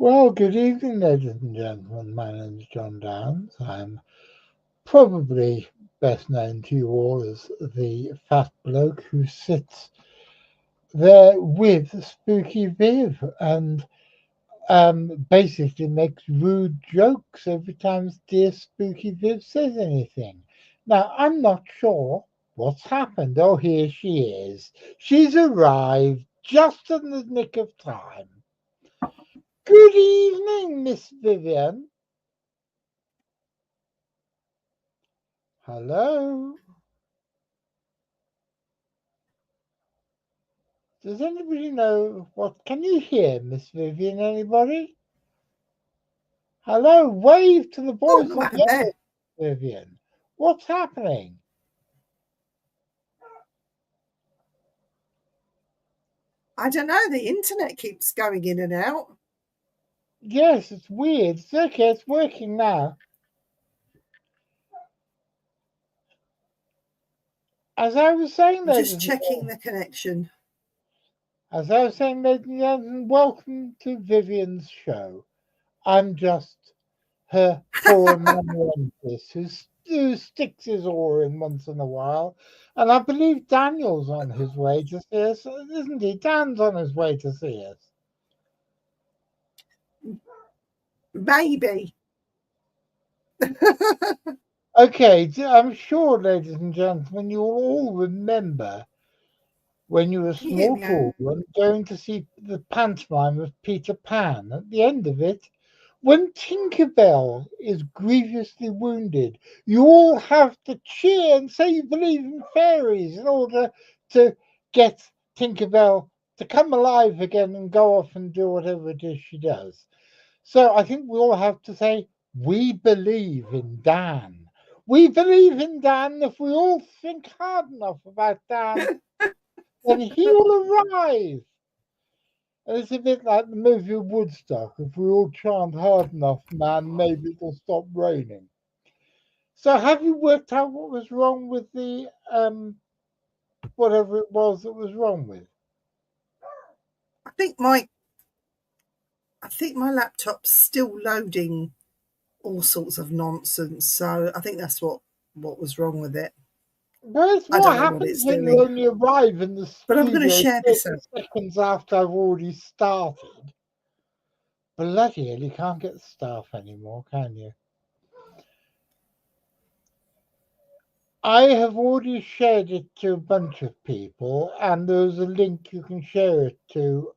Well, good evening, ladies and gentlemen. My name is John Downs. I'm probably best known to you all as the fat bloke who sits there with Spooky Viv and basically makes rude jokes every time dear Spooky Viv says anything. Now, I'm not sure what's happened. Oh, here she is. She's arrived just in the nick of time. Good evening, Miss Vivian. Hello. Does anybody know what? Can you hear Miss Vivian? Anybody? Hello. Wave to the Oh, boys what on happened the there? Vivian. What's happening? I don't know. The internet keeps going in and out. Yes, it's weird. It's okay. It's working now. As I was saying, I'm ladies just and checking gentlemen, the connection. as I was saying, ladies and gentlemen, welcome to Vivian's show. I'm just her foreign amanuensis who sticks his oar in once in a while. And I believe Daniel's on his way to see us, isn't he? Dan's on his way to see us. Maybe. Okay, I'm sure, ladies and gentlemen, you'll all remember when you were Can you hear small me out? children going to see the pantomime of Peter Pan. At the end of it, when Tinker Bell is grievously wounded, you all have to cheer and say you believe in fairies in order to get Tinker Bell to come alive again and go off and do whatever it is she does. So I think we all have to say, we believe in Dan. We believe in Dan. If we all think hard enough about Dan, then he will arrive. And it's a bit like the movie Woodstock. If we all chant hard enough, man, maybe it'll stop raining. So have you worked out what was wrong with the whatever it was that was wrong with? I think my I think my laptop's still loading all sorts of nonsense. So I think that's what was wrong with it. That's I what don't know what happens it's when you doing. only arrive in the But I'm going to studio share this 30 out. seconds after I've already started. Bloody hell, you can't get staff anymore, can you? I have already shared it to a bunch of people, and there's a link you can share it to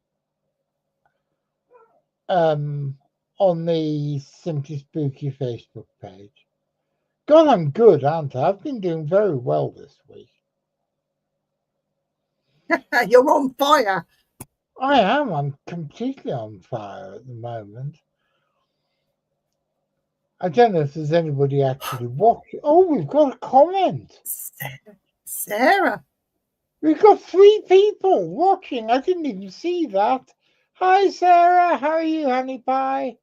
um, on the Simply Spooky Facebook page. God, I'm good, aren't I? I've been doing very well this week. You're on fire. I am. I'm completely on fire at the moment. I don't know if there's anybody actually watching. Oh, we've got a comment. Sarah. We've got 3 people watching. I didn't even see that. Hi, Sarah. How are you, honey pie?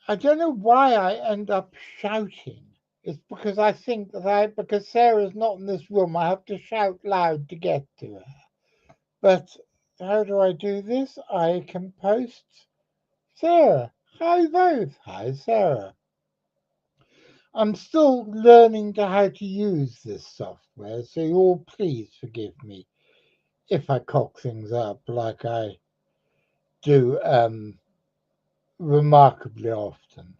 I don't know why I end up shouting. It's because I think that because Sarah's not in this room, I have to shout loud to get to her. But how do I do this? I can post Sarah. Hi, both. Hi, Sarah. I'm still learning to how to use this software, so you'll please forgive me if I cock things up like I do remarkably often.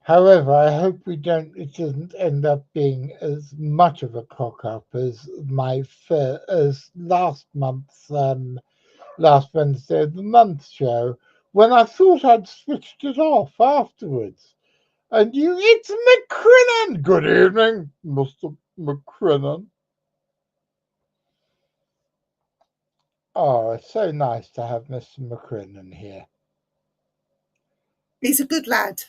However, I hope it doesn't end up being as much of a cock up as as last Wednesday of the month show when I thought I'd switched it off afterwards. And it's McCrinnan. Good evening, Mr. McCrinnan. Oh, it's so nice to have Mr. McCrinnan here. He's a good lad.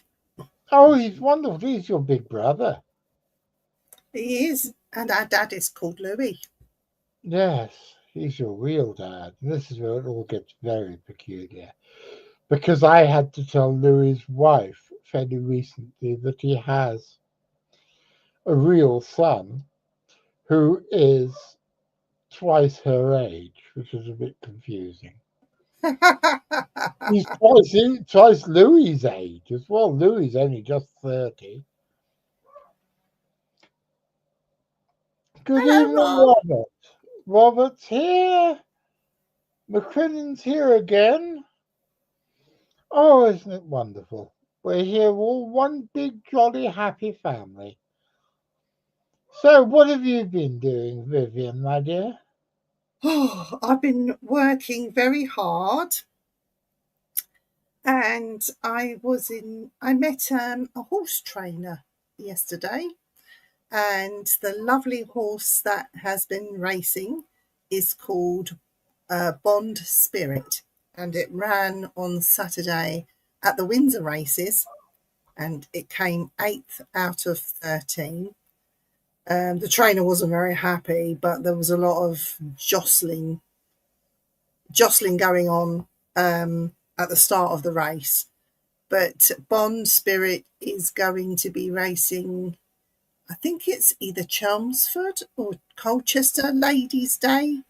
Oh, he's wonderful. He's your big brother. He is. And our dad is called Louis. Yes, he's your real dad. And this is where it all gets very peculiar. Because I had to tell Louis's wife fairly recently that he has a real son who is twice her age, which was a bit confusing. Oh, He's twice Louis's age as well. Louis is only just 30. Good hello, evening, Rob. Robert. Robert's here. McCrillen's here again. Oh, isn't it wonderful? We're here all one big, jolly, happy family. So, what have you been doing, Vivian, my dear? Oh, I've been working very hard, and I met a horse trainer yesterday, and the lovely horse that has been racing is called Bond Spirit, and it ran on Saturday at the Windsor races, and it came 8th out of 13. The trainer wasn't very happy, but there was a lot of jostling going on at the start of the race. But Bond Spirit is going to be racing, I think it's either Chelmsford or Colchester Ladies' Day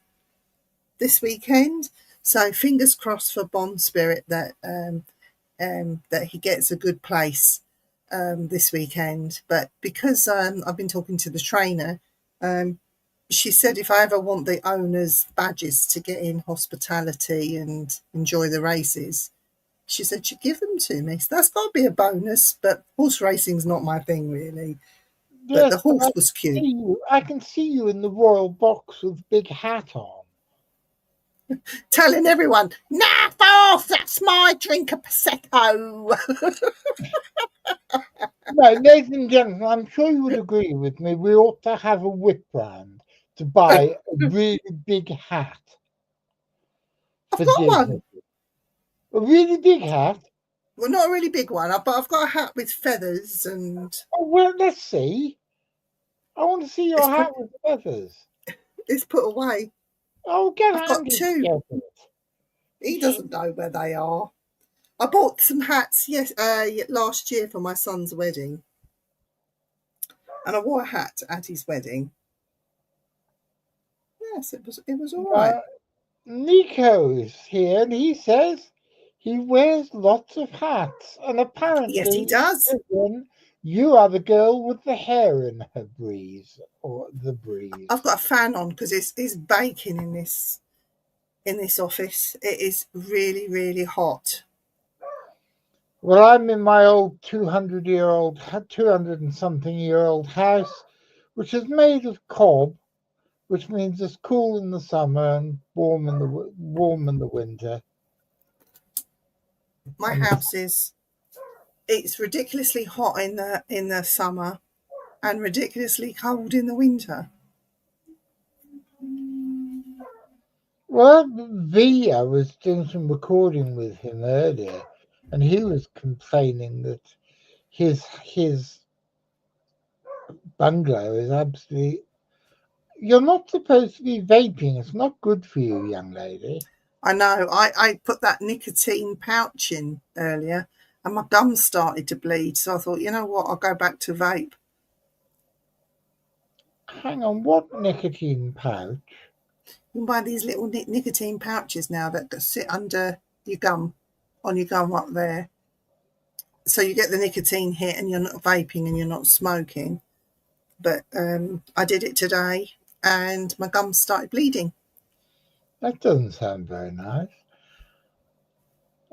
this weekend. So fingers crossed for Bond Spirit that that he gets a good place this weekend. But because I've been talking to the trainer, she said if I ever want the owners' badges to get in hospitality and enjoy the races, she said she'd give them to me. So that's got to be a bonus. But horse racing's not my thing really. But the Yes, but horse was cute. I can see you in the royal box with big hat on. Telling everyone, naff off, that's my drink of Prosecco. No, ladies and gentlemen, I'm sure you would agree with me. We ought to have a whip brand to buy a really big hat I've for got dignity. one. A really big hat? Well, not a really big one, but I've got a hat with feathers and Oh, well, let's see. I want to see your hat with feathers. it's put away. Oh, get I've got Andy to two. get it. He doesn't know where they are. I bought some hats last year for my son's wedding, and I wore a hat at his wedding. Yes, it was all right. Nico is here and he says he wears lots of hats. And Yes, he apparently, does. Vivian, you are the girl with the hair in her breeze or the breeze. I've got a fan on because it's baking in this office. It is really, really hot. Well, I'm in my old 200 and something year old house, which is made of cob, which means it's cool in the summer and warm in the winter. My And house it's ridiculously hot in the summer and ridiculously cold in the winter. well, V, I was doing some recording with him earlier, and he was complaining that his bungalow is absolutely. You're not supposed to be vaping. It's not good for you, young lady. I know. I put that nicotine pouch in earlier and my gums started to bleed. So I thought, you know what, I'll go back to vape. Hang on, what nicotine pouch? You can buy these little nicotine pouches now that sit under your gum, on your gum up there. So you get the nicotine hit and you're not vaping and you're not smoking. But I did it today and my gums started bleeding. That doesn't sound very nice.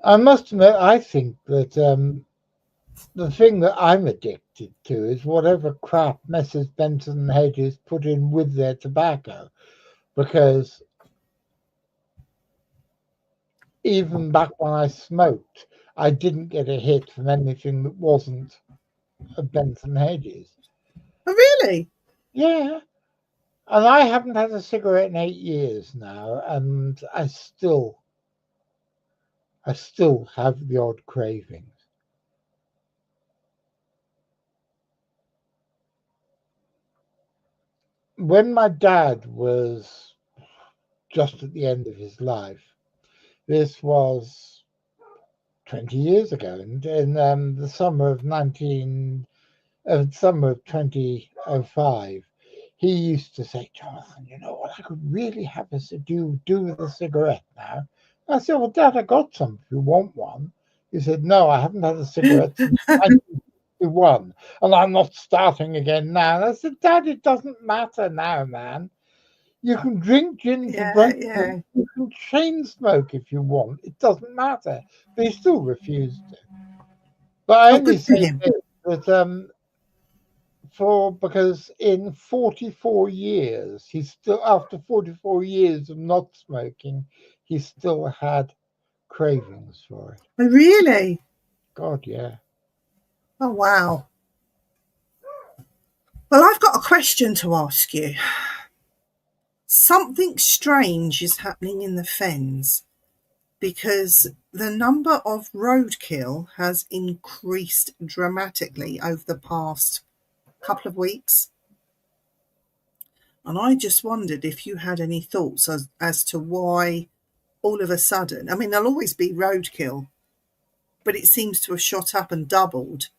I must admit, I think that the thing that I'm addicted to is whatever crap Messrs. Benson and Hedges put in with their tobacco, because even back when I smoked, I didn't get a hit from anything that wasn't a Benson Hedges. Oh, really? Yeah. And I haven't had a cigarette in 8 years now, and I still have the odd cravings. When my dad was just at the end of his life, this was 20 years ago, and in summer of 2005, he used to say, Jonathan, you know what, I could really have us to do with a cigarette now. I said, well, Dad, I got some if you want one. He said, no, I haven't had a cigarette since 1961, and I'm not starting again now. And I said, Dad, it doesn't matter now, man. You can drink gin for Yeah, breakfast. yeah. You can chain smoke if you want. It doesn't matter. But he still refused to. But I Oh, only good for say him. this, that because in 44 years, he still, after 44 years of not smoking, he still had cravings for it. Oh, really? God, yeah. Oh, wow. Well, I've got a question to ask you. Something strange is happening in the Fens because the number of roadkill has increased dramatically over the past couple of weeks. And I just wondered if you had any thoughts as to why all of a sudden, I mean, there'll always be roadkill, but it seems to have shot up and doubled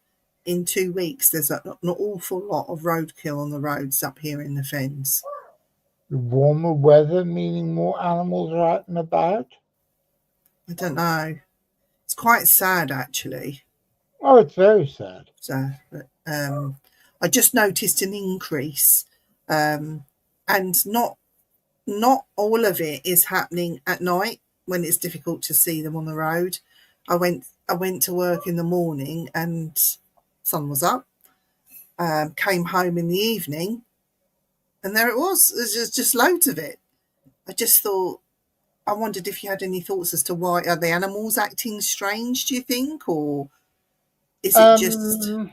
in 2 weeks. There's an awful lot of roadkill on the roads up here in the Fens. The warmer weather meaning more animals are out and about. I don't know. It's quite sad, actually. Oh, it's very sad. So, I just noticed an increase, and not all of it is happening at night when it's difficult to see them on the road. I went to work in the morning and sun was up. Came home in the evening, and there it was. There's just loads of it. I just thought. I wondered if you had any thoughts as to why are the animals acting strange? Do you think, or is it just Um,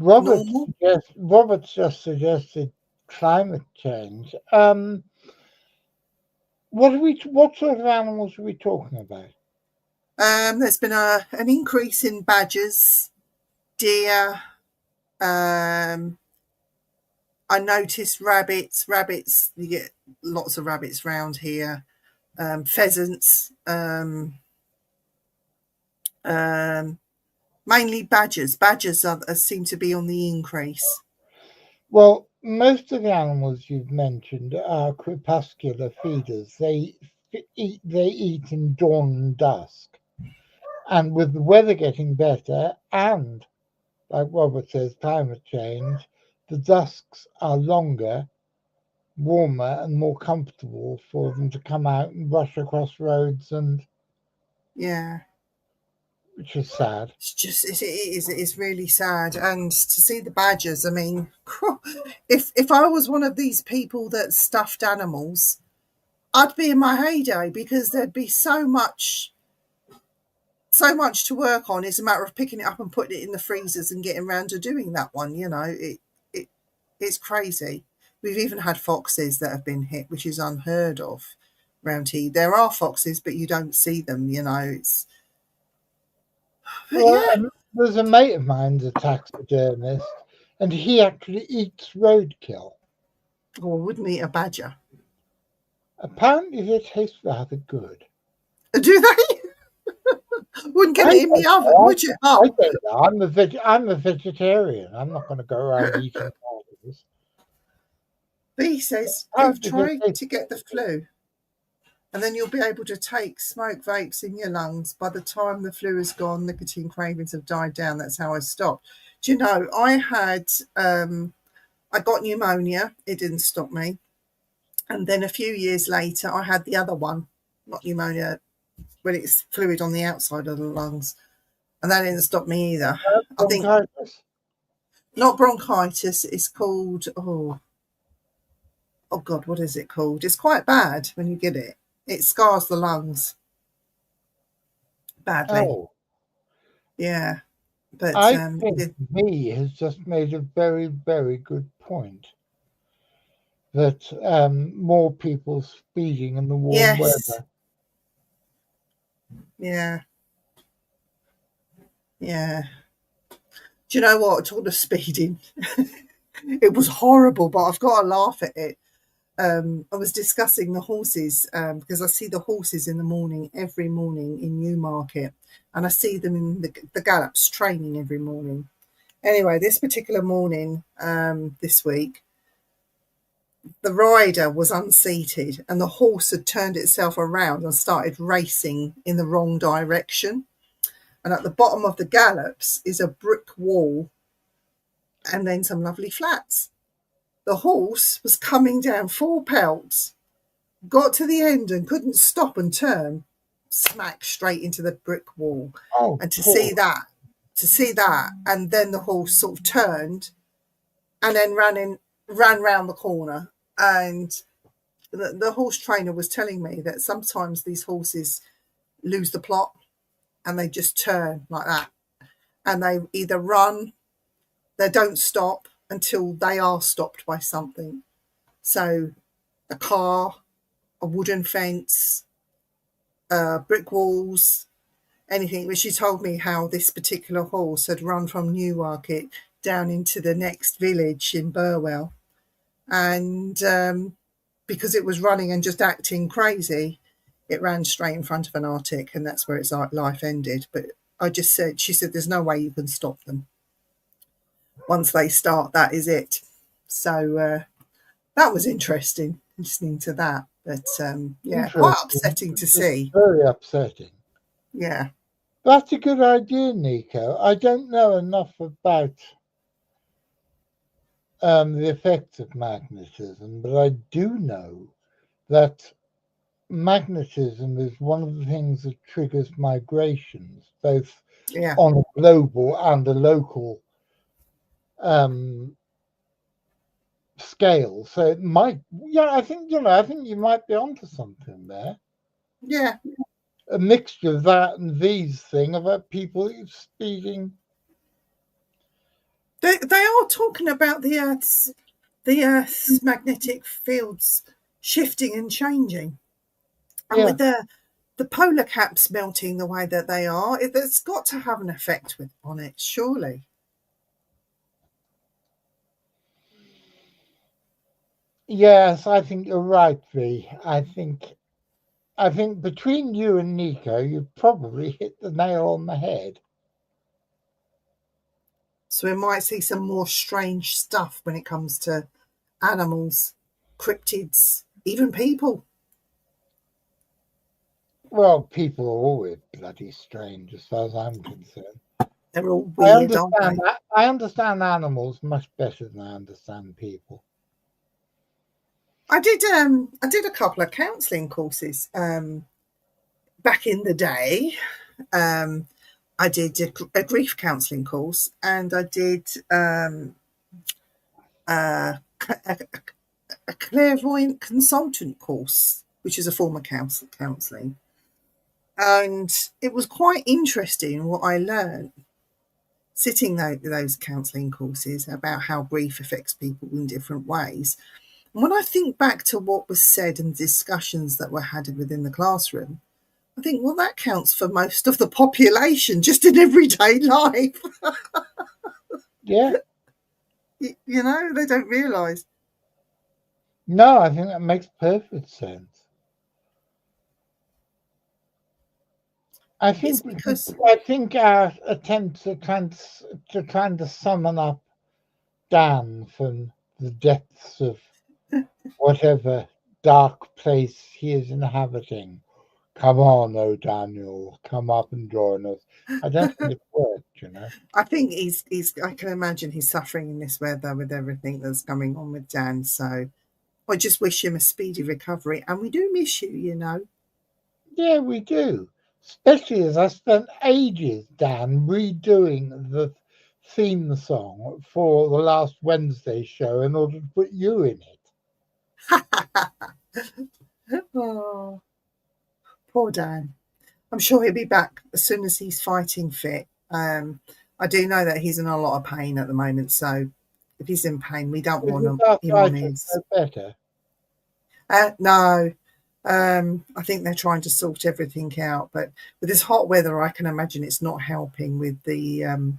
Robert normal? Roberts just suggested climate change. What sort of animals are we talking about? There's been an increase in badgers, deer. Um, I noticed rabbits. Rabbits, you get lots of rabbits round here. Pheasants. Um, Mainly badgers. Badgers seem to be on the increase. Well, most of the animals you've mentioned are crepuscular feeders. They eat in dawn and dusk. And with the weather getting better and, like Robert says, climate change, the dusks are longer, warmer, and more comfortable for them to come out and rush across roads, and Yeah, which is sad. it's really sad. And to see the badgers, I mean, if I was one of these people that stuffed animals, I'd be in my heyday because there'd be so much to work on. It's a matter of picking it up and putting it in the freezers and getting around to doing that one. It it's crazy. We've even had foxes that have been hit, which is unheard of around here. There are foxes, but you don't see them. It's but Well, yeah. there's a mate of mine's a taxidermist, and he actually eats roadkill. Or wouldn't eat a badger. Apparently, they taste rather good. Do they? Wouldn't get I it in the don't oven, know. would you? I Oh, don't know. I'm a vegetarian. I'm not going to go around eating burgers. B says you've Apparently, they tried taste to get the flu, and then you'll be able to take smoke vapes in your lungs. By the time the flu is gone, nicotine cravings have died down. That's how I stopped. Do you know, I got pneumonia. It didn't stop me. And then a few years later, I had the other one, not pneumonia, when it's fluid on the outside of the lungs. And that didn't stop me either. I think bronchitis. not bronchitis. It's called, oh God, what is it called? It's quite bad when you get it. It scars the lungs badly. Oh, Yeah. But I think he has just made a very, very good point that more people speeding in the warm yes. weather. Yeah. Yeah. Do you know what? Talking of speeding, it was horrible, but I've got to laugh at it. I was discussing the horses because I see the horses in the morning, every morning in Newmarket, and I see them in the gallops training every morning. Anyway, this particular morning, this week, the rider was unseated and the horse had turned itself around and started racing in the wrong direction. And at the bottom of the gallops is a brick wall and then some lovely flats. The horse was coming down full pelt, got to the end and couldn't stop and turn, smack straight into the brick wall. Oh, And to poor. see that, and then the horse sort of turned and then ran round the corner. And the horse trainer was telling me that sometimes these horses lose the plot and they just turn like that. And they either run, they don't stop until they are stopped by something. So a car, a wooden fence, brick walls, anything. But she told me how this particular horse had run from Newmarket down into the next village in Burwell. And because it was running and just acting crazy, it ran straight in front of an Arctic, and that's where its life ended. But she said, there's no way you can stop them. Once they start, that is it. So that was interesting, listening to that. But yeah, quite upsetting to see. Very upsetting. Yeah. That's a good idea, Nico. I don't know enough about the effects of magnetism, but I do know that magnetism is one of the things that triggers migrations, both on a global and a local scale. So it might, I think you might be onto something there. Yeah. A mixture of that and these thing about people speeding. They are talking about the Earth's magnetic fields shifting and changing. And with the polar caps melting the way that they are, it's got to have an effect on it, surely. Yes, I think you're right, V. I think between you and Nico, you probably hit the nail on the head. So we might see some more strange stuff when it comes to animals, cryptids, even people. Well, people are always bloody strange as far as I'm concerned. They're all weird, aren't they? I understand animals much better than I understand people. I did a couple of counselling courses back in the day. I did a grief counselling course, and I did a clairvoyant consultant course, which is a form of counselling. And it was quite interesting what I learned sitting those counselling courses about how grief affects people in different ways. And when I think back to what was said and discussions that were had within the classroom, I think, well, that counts for most of the population just in everyday life. Yeah. You know, they don't realise. No, I think that makes perfect sense. I think our attempt to kind of summon up Dan from the depths of whatever dark place he is inhabiting. Come on, oh Daniel, come up and join us. I don't think it worked, you know. I think I can imagine he's suffering in this weather with everything that's going on with Dan. So I just wish him a speedy recovery. And we do miss you, you know. Yeah, we do. Especially as I spent ages, Dan, redoing the theme song for the last Wednesday show in order to put you in it. Oh, poor Dan. I'm sure he'll be back as soon as he's fighting fit. I do know that he's in a lot of pain at the moment, so if he's in pain, we don't want him on his. Better. No. I think they're trying to sort everything out, but with this hot weather, I can imagine it's not helping with the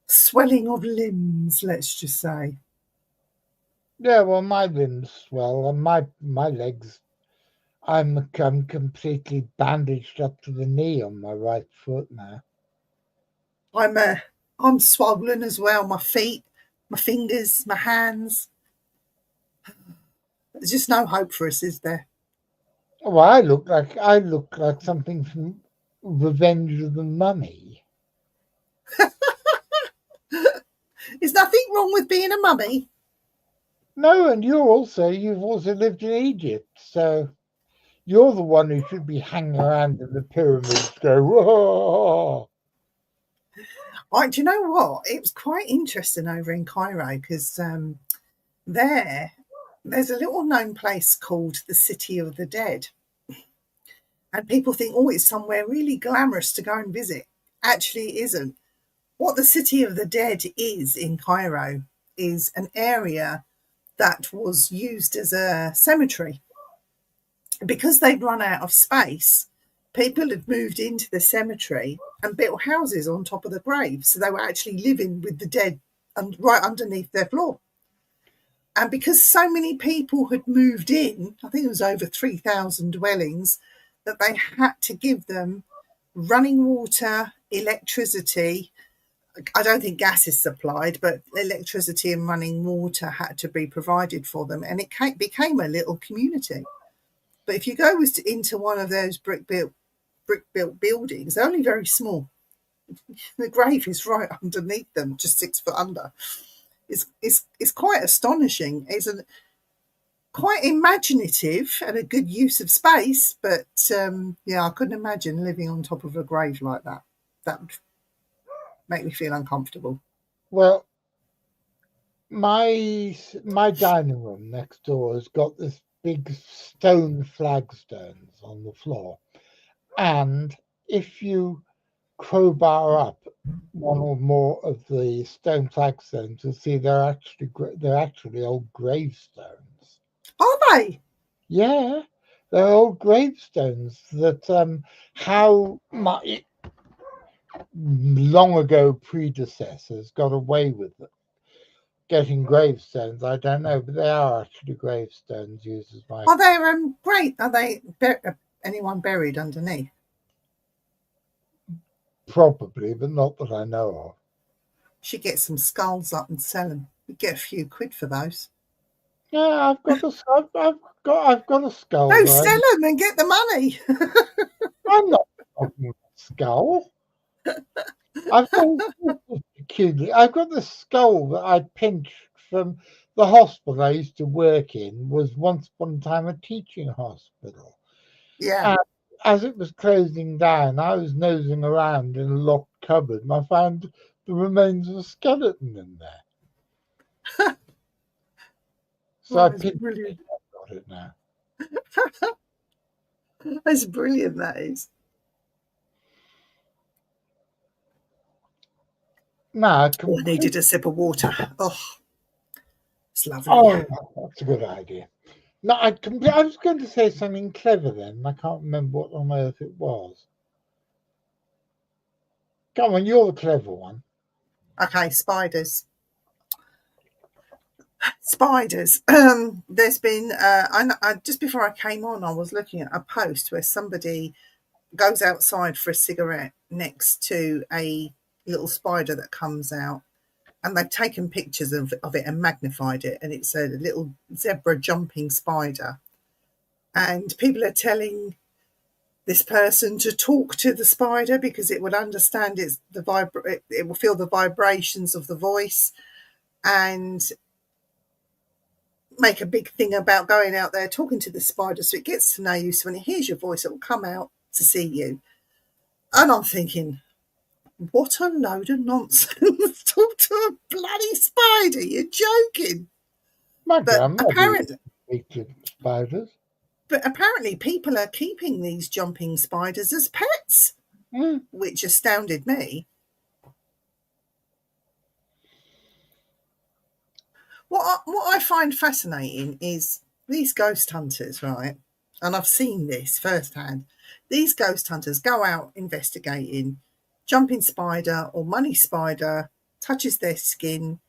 swelling of limbs, let's just say. Yeah, well, my limbs swell and my legs. I'm completely bandaged up to the knee on my right foot now. I'm swollen as well. My feet, my fingers, my hands. There's just no hope for us, is there? Well, I look like something from Revenge of the Mummy. There's nothing wrong with being a mummy. No, and you've also lived in Egypt, so you're the one who should be hanging around in the pyramids, go, whoa. Do you know what? It was quite interesting over in Cairo because there's a little known place called the City of the Dead. And people think, oh, it's somewhere really glamorous to go and visit. Actually, it isn't. What the City of the Dead is in Cairo is an area that was used as a cemetery. Because they'd run out of space, people had moved into the cemetery and built houses on top of the graves. So they were actually living with the dead right underneath their floor. And because so many people had moved in, I think it was over 3,000 dwellings, that they had to give them running water, electricity. I don't think gas is supplied, but electricity and running water had to be provided for them. And it became a little community. But if you go into one of those brick-built buildings, they're only very small. The grave is right underneath them, just 6 foot under. It's quite astonishing. It's quite imaginative and a good use of space, but I couldn't imagine living on top of a grave like that. That would make me feel uncomfortable. Well, my dining room next door has got this big stone flagstones on the floor, and if you crowbar up one or more of the stone flagstones, you'll see they're actually old gravestones. Are they? Yeah, they're old gravestones that how my long ago predecessors got away with it. Getting gravestones, I don't know, but they are actually gravestones used as my. Are they great? Are they anyone buried underneath? Probably, but not that I know of. Should get some skulls up and sell them. You get a few quid for those. Yeah, I've got a skull. No, sell them and get the money. I'm not talking about skull. I've got the skull that I pinched from the hospital I used to work in. Was once upon a time a teaching hospital. Yeah. And as it was closing down, I was nosing around in a locked cupboard and I found the remains of a skeleton in there. So I pinched it. I've got it now. That's brilliant, that is. No, I needed a sip of water. Oh, it's lovely. Oh, that's a good idea. No, I was going to say something clever then. I can't remember what on earth it was. Come on, you're the clever one. Okay, spiders. Spiders. There's been, just before I came on, I was looking at a post where somebody goes outside for a cigarette next to a little spider that comes out. And they've taken pictures of it and magnified it. And it's a little zebra jumping spider. And people are telling this person to talk to the spider because it will understand it will feel the vibrations of the voice and make a big thing about going out there talking to the spider so it gets to know you. So when it hears your voice, it will come out to see you. And I'm thinking, what a load of nonsense. Talk to a bloody spider. You're joking. But apparently spiders. But apparently people are keeping these jumping spiders as pets, which astounded me. What I find fascinating is these ghost hunters, right? And I've seen this firsthand. These ghost hunters go out investigating. Jumping spider or money spider touches their skin.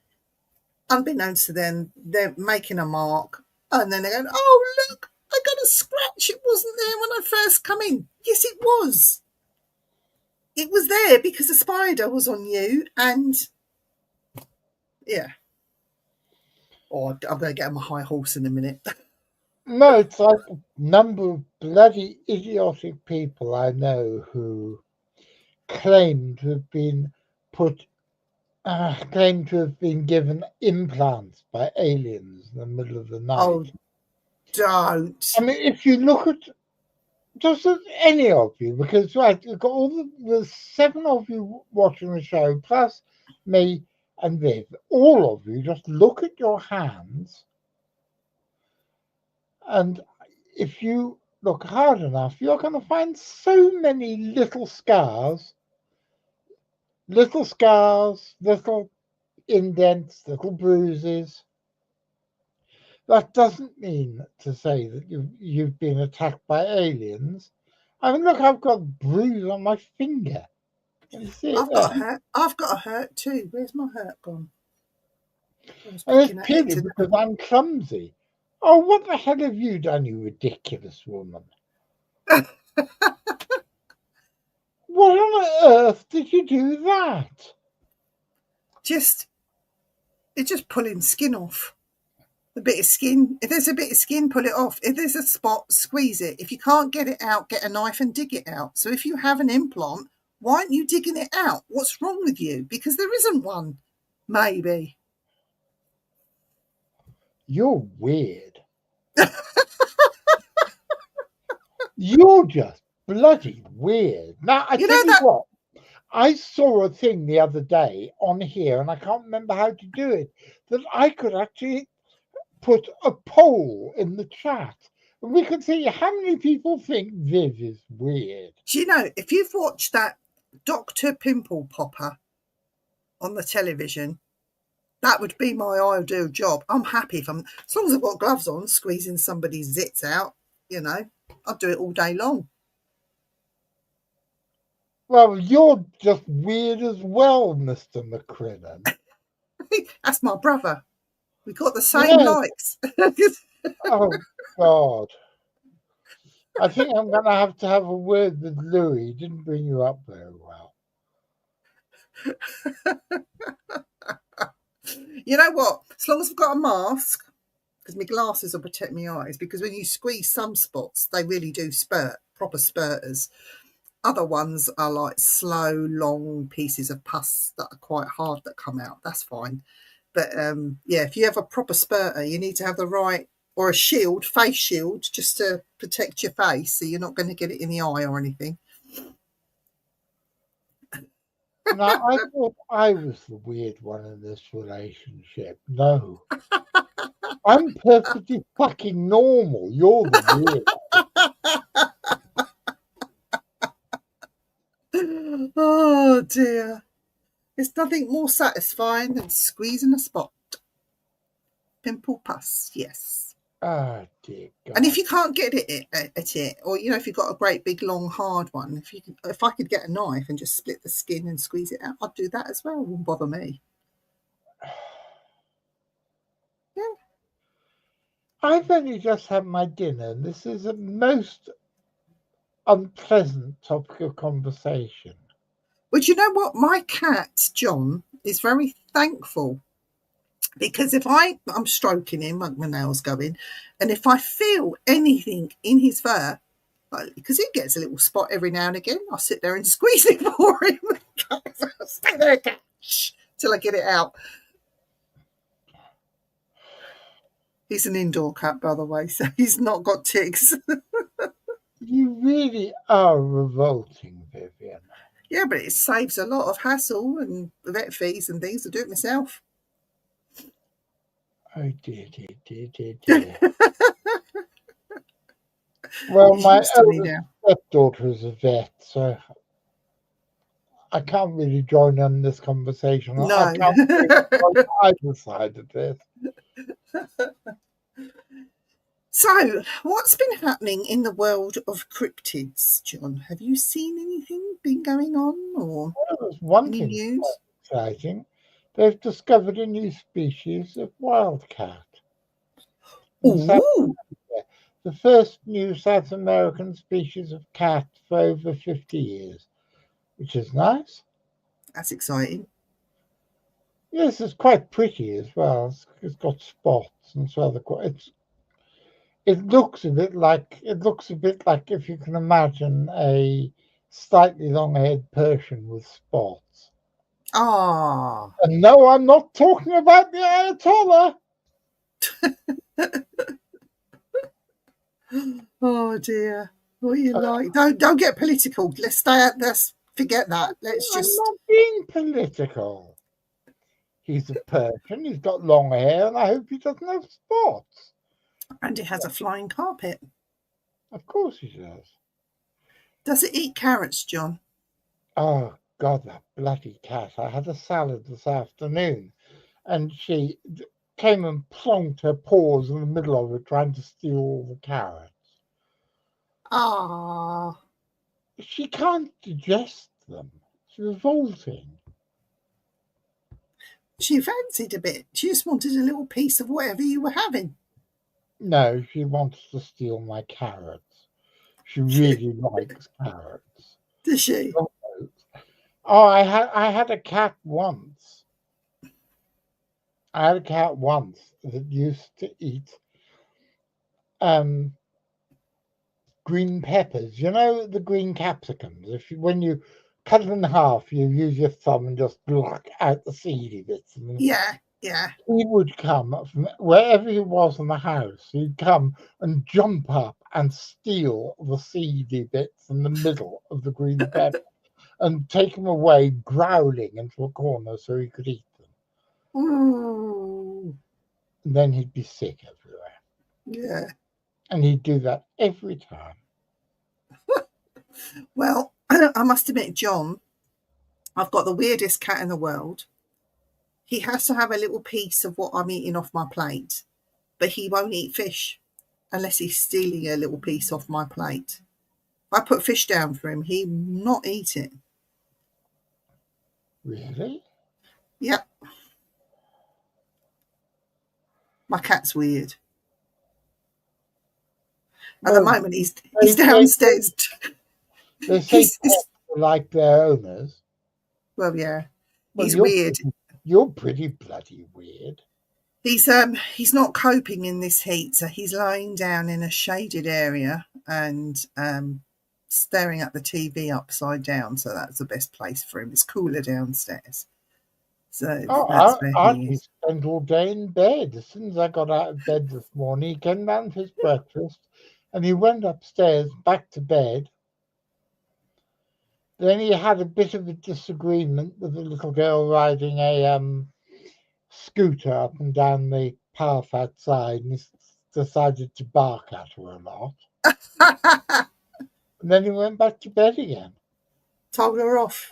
Unbeknownst to them, they're making a mark. And then they're going, oh, look, I got a scratch. It wasn't there when I first come in. Yes, it was. It was there because a spider was on you. And yeah. Oh, I'm going to get on my high horse in a minute. No, it's like a number of bloody idiotic people I know who claim to have been put, claim to have been given implants by aliens in the middle of the Oh, night. don't. I mean, if you look at just as any of you, because right, you've got the 7 of you watching the show, plus me and Viv, all of you, just look at your hands, and if you look hard enough, you're going to find so many little scars, little indents, little bruises. That doesn't mean to say that you've been attacked by aliens. I mean, look, I've got a bruise on my finger. Can you see it I've there? got a hurt. I've got a hurt too. Where's my hurt gone? I was And it's picking at it purely today. because I'm clumsy. Oh, what the hell have you done, you ridiculous woman? What on earth did you do that? It's just pulling skin off. A bit of skin. If there's a bit of skin, pull it off. If there's a spot, squeeze it. If you can't get it out, get a knife and dig it out. So if you have an implant, why aren't you digging it out? What's wrong with you? Because there isn't one. Maybe. You're weird. You're just bloody weird. Now, I You tell know you that. what, I saw a thing the other day on here, and I can't remember how to do it, that I could actually put a poll in the chat. And we could see how many people think Viv is weird. Do you know, if you've watched that Dr. Pimple Popper on the television, that would be my ideal job. I'm happy as long as I've got gloves on, squeezing somebody's zits out, I'd do it all day long. Well, you're just weird as well, Mr. McCrinnan. That's my brother. We got the same Yes. likes. Oh, God. I think I'm going to have a word with Louis. He didn't bring you up very well. You know what? As long as I've got a mask, because my glasses will protect my eyes, because when you squeeze some spots, they really do spurt, proper spurters. Other ones are like slow, long pieces of pus that are quite hard that come out. That's fine. But yeah, if you have a proper spurter, you need to have the right, or a shield, face shield, just to protect your face so you're not going to get it in the eye or anything. Now, I thought I was the weird one in this relationship. No. I'm perfectly fucking normal. You're the weird. Oh dear. There's nothing more satisfying than squeezing a spot. Pimple pus, yes. Oh dear God. And if you can't get it at it, or if you've got a great big long hard one, if I could get a knife and just split the skin and squeeze it out, I'd do that as well. It wouldn't bother me. Yeah. I've only just had my dinner, and this is a most unpleasant topic of conversation. Well, do you know what? My cat, John, is very thankful. Because if I'm stroking him, like my nails going, and if I feel anything in his fur, because he gets a little spot every now and again, I'll sit there and squeeze it for him. Stay there, cat, till I get it out. He's an indoor cat, by the way, so he's not got ticks. You really are revolting, Vivian. Yeah, but it saves a lot of hassle and vet fees and things to do it myself. Oh dear. Well, my eldest stepdaughter is a vet, so I can't really join in this conversation. No. I can't on either side of this. So, what's been happening in the world of cryptids, John? Have you seen anything been going on, or there's one any thing news? Exciting. They've discovered a new species of wildcat. Ooh. The first new South American species of cat for over 50 years, which is nice. That's exciting. Yes, it's quite pretty as well. It's got spots and so other. It looks a bit like if you can imagine a slightly long-haired Persian with spots. Ah, And no, I'm not talking about the Ayatollah. oh dear. What you Uh, like? Don't get political. Let's stay at this. Forget that. Let's I'm just. not being political. He's a Persian. He's got long hair, and I hope he doesn't have spots. And it has a flying carpet. Of course he does. Does it eat carrots, John? Oh God, that bloody cat! I had a salad this afternoon, and she came and plonked her paws in the middle of it, trying to steal all the carrots. Ah, She can't digest them. It's revolting. she fancied a bit. She just wanted a little piece of whatever you were having. No, she wants to steal my carrots. She really likes carrots. Does she? Oh, I had a cat once. I had a cat once that used to eat um green peppers. You know the green capsicums. When you cut it in half, you use your thumb and just block out the seedy bits. And Yeah. he would come from wherever he was in the house. He'd come and jump up and steal the seedy bits in the middle of the green pepper and take them away, growling into a corner so he could eat them. Ooh. And then he'd be sick everywhere. Yeah. And he'd do that every time. Well, I must admit, John, I've got the weirdest cat in the world. He has to have a little piece of what I'm eating off my plate, but he won't eat fish unless he's stealing a little piece off my plate. If I put fish down for him, he will not eat it. Really? Yep. My cat's weird. At the moment, he's downstairs. They say pets are like their owners. Well, yeah. Well, He's weird. You're pretty bloody weird. He's not coping in this heat, so he's lying down in a shaded area and staring at the TV upside down. So that's the best place for him. It's cooler downstairs. So that's where he is. Spent all day in bed. As soon as I got out of bed this morning, he came down for his breakfast, and he went upstairs back to bed. Then he had a bit of a disagreement with a little girl riding a scooter up and down the path outside, and he decided to bark at her a lot. And then he went back to bed again. Told her off.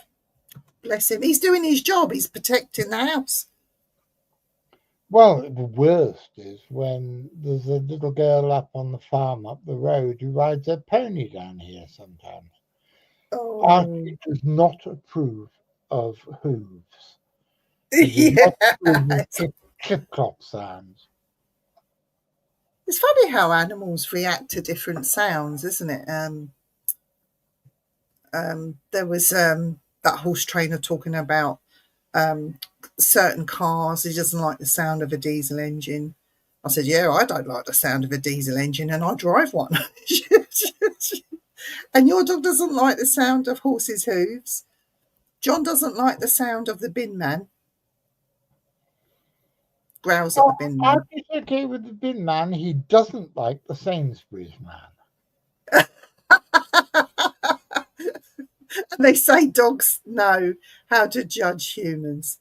Bless him. He's doing his job. He's protecting the house. Well, the worst is when there's a little girl up on the farm up the road who rides her pony down here sometimes. Oh. Archie does not approve of hooves. Yeah. Clip-clop sounds. It's funny how animals react to different sounds, isn't it? There was that horse trainer talking about certain cars. He doesn't like the sound of a diesel engine. I said, yeah, I don't like the sound of a diesel engine, and I drive one. And your dog doesn't like the sound of horses' hooves. John doesn't like the sound of the bin man. Growls at the bin man. Archie's okay with the bin man. He doesn't like the Sainsbury's man. And they say dogs know how to judge humans.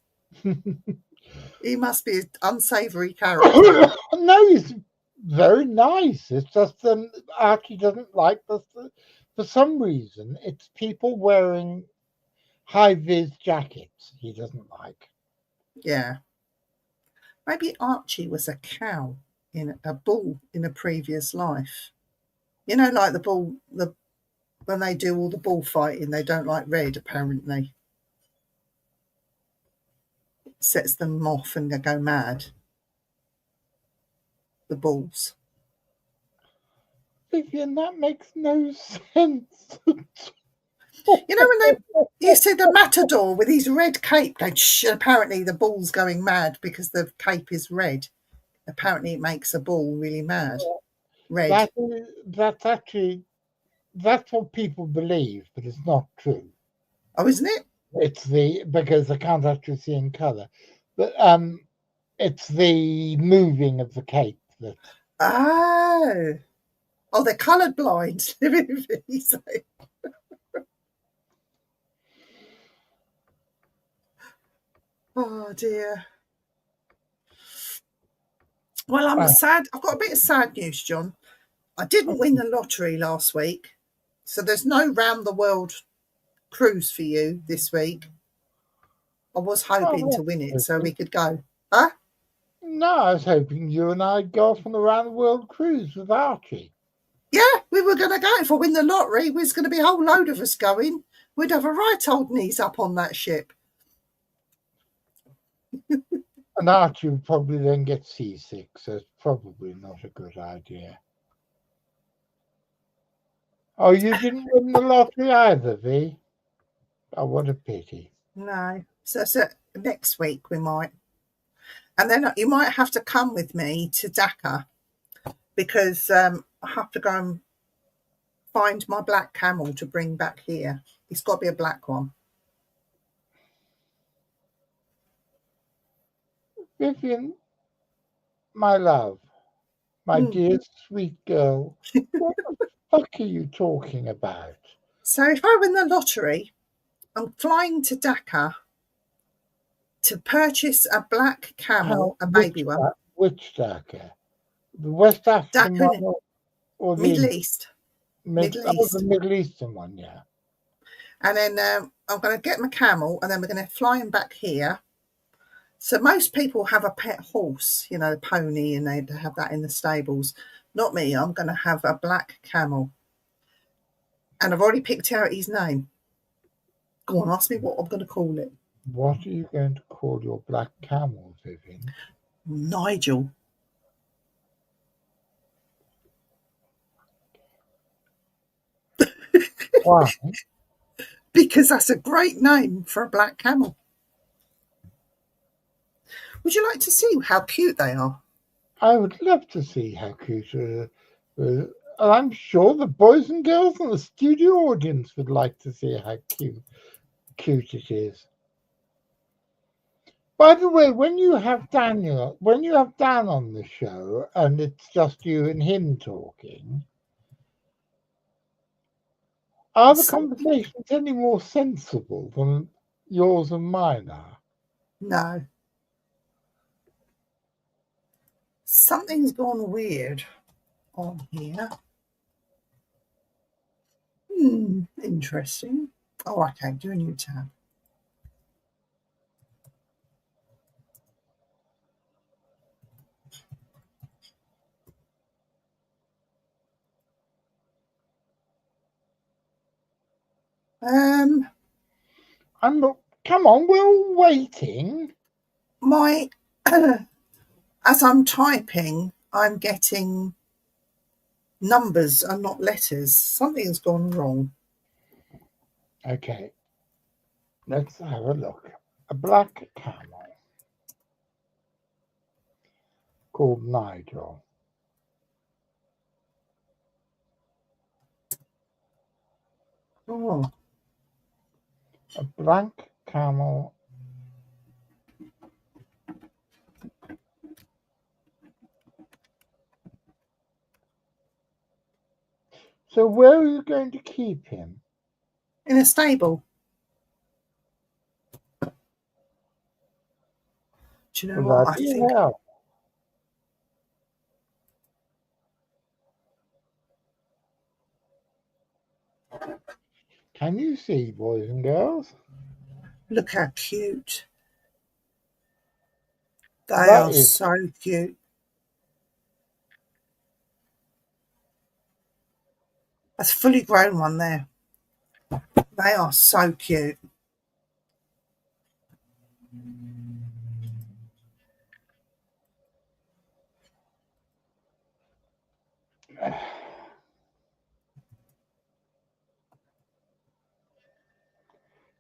He must be an unsavoury character. No, he's very nice. It's just Archie doesn't like this. For some reason, it's people wearing high-vis jackets he doesn't like. Yeah. Maybe Archie was a cow in a bull in a previous life. You know, like the bull, when they do all the bullfighting, they don't like red, apparently. It sets them off and they go mad. The bulls. Vivian, that makes no sense. You know, when you see the matador with his red cape going, apparently the bull's going mad because the cape is red. Apparently it makes a bull really mad. red. That's actually that's what people believe, but it's not true. Oh, isn't it? It's because I can't actually see in colour, but it's the moving of the cape that. Oh, they're coloured blind. Oh dear. Well, I'm sad. I've got a bit of sad news, John. I didn't win the lottery last week, so there's no round the world cruise for you this week. I was hoping to win it so we could go. Huh? No, I was hoping you and I'd go off on a round the world cruise with Archie. Yeah, we were going to go. If I win the lottery, there's going to be a whole load of us going. We'd have a right old knees up on that ship. And Archie would probably then get seasick, so it's probably not a good idea. Oh, you didn't win the lottery either, V? Oh, what a pity. No. So next week we might. And then you might have to come with me to Dhaka because I have to go and find my black camel to bring back here. It's got to be a black one. Vivian, my love, my dear sweet girl, what the fuck are you talking about? So if I win the lottery, I'm flying to Dhaka to purchase a black camel, a baby one. Which Dhaka? The West African one or the Middle East? Middle East. The Middle Eastern one, yeah. And then I'm going to get my camel, and then we're going to fly him back here. So most people have a pet horse, you know, a pony, and they have that in the stables. Not me. I'm going to have a black camel. And I've already picked out his name. Go on, ask me what I'm going to call it. What are you going to call your black camel, Vivian? Nigel. Why? Because that's a great name for a black camel. Would you like to see how cute they are? I would love to see how cute. I'm sure the boys and girls in the studio audience would like to see how cute it is. By the way, when you have Dan on the show and it's just you and him talking, are the conversations any more sensible than yours and mine are? No. Something's gone weird on here. Interesting. Oh, okay, do a new tab. Come on, we're all waiting. As I'm typing, I'm getting numbers and not letters. Something's gone wrong. Okay, let's have a look. A black camel called Nigel. Oh. A black camel. So where are you going to keep him? In a stable. Do you know what? I think. Can you see, boys and girls? Look how cute. They are so cute. That's a fully grown one there. They are so cute.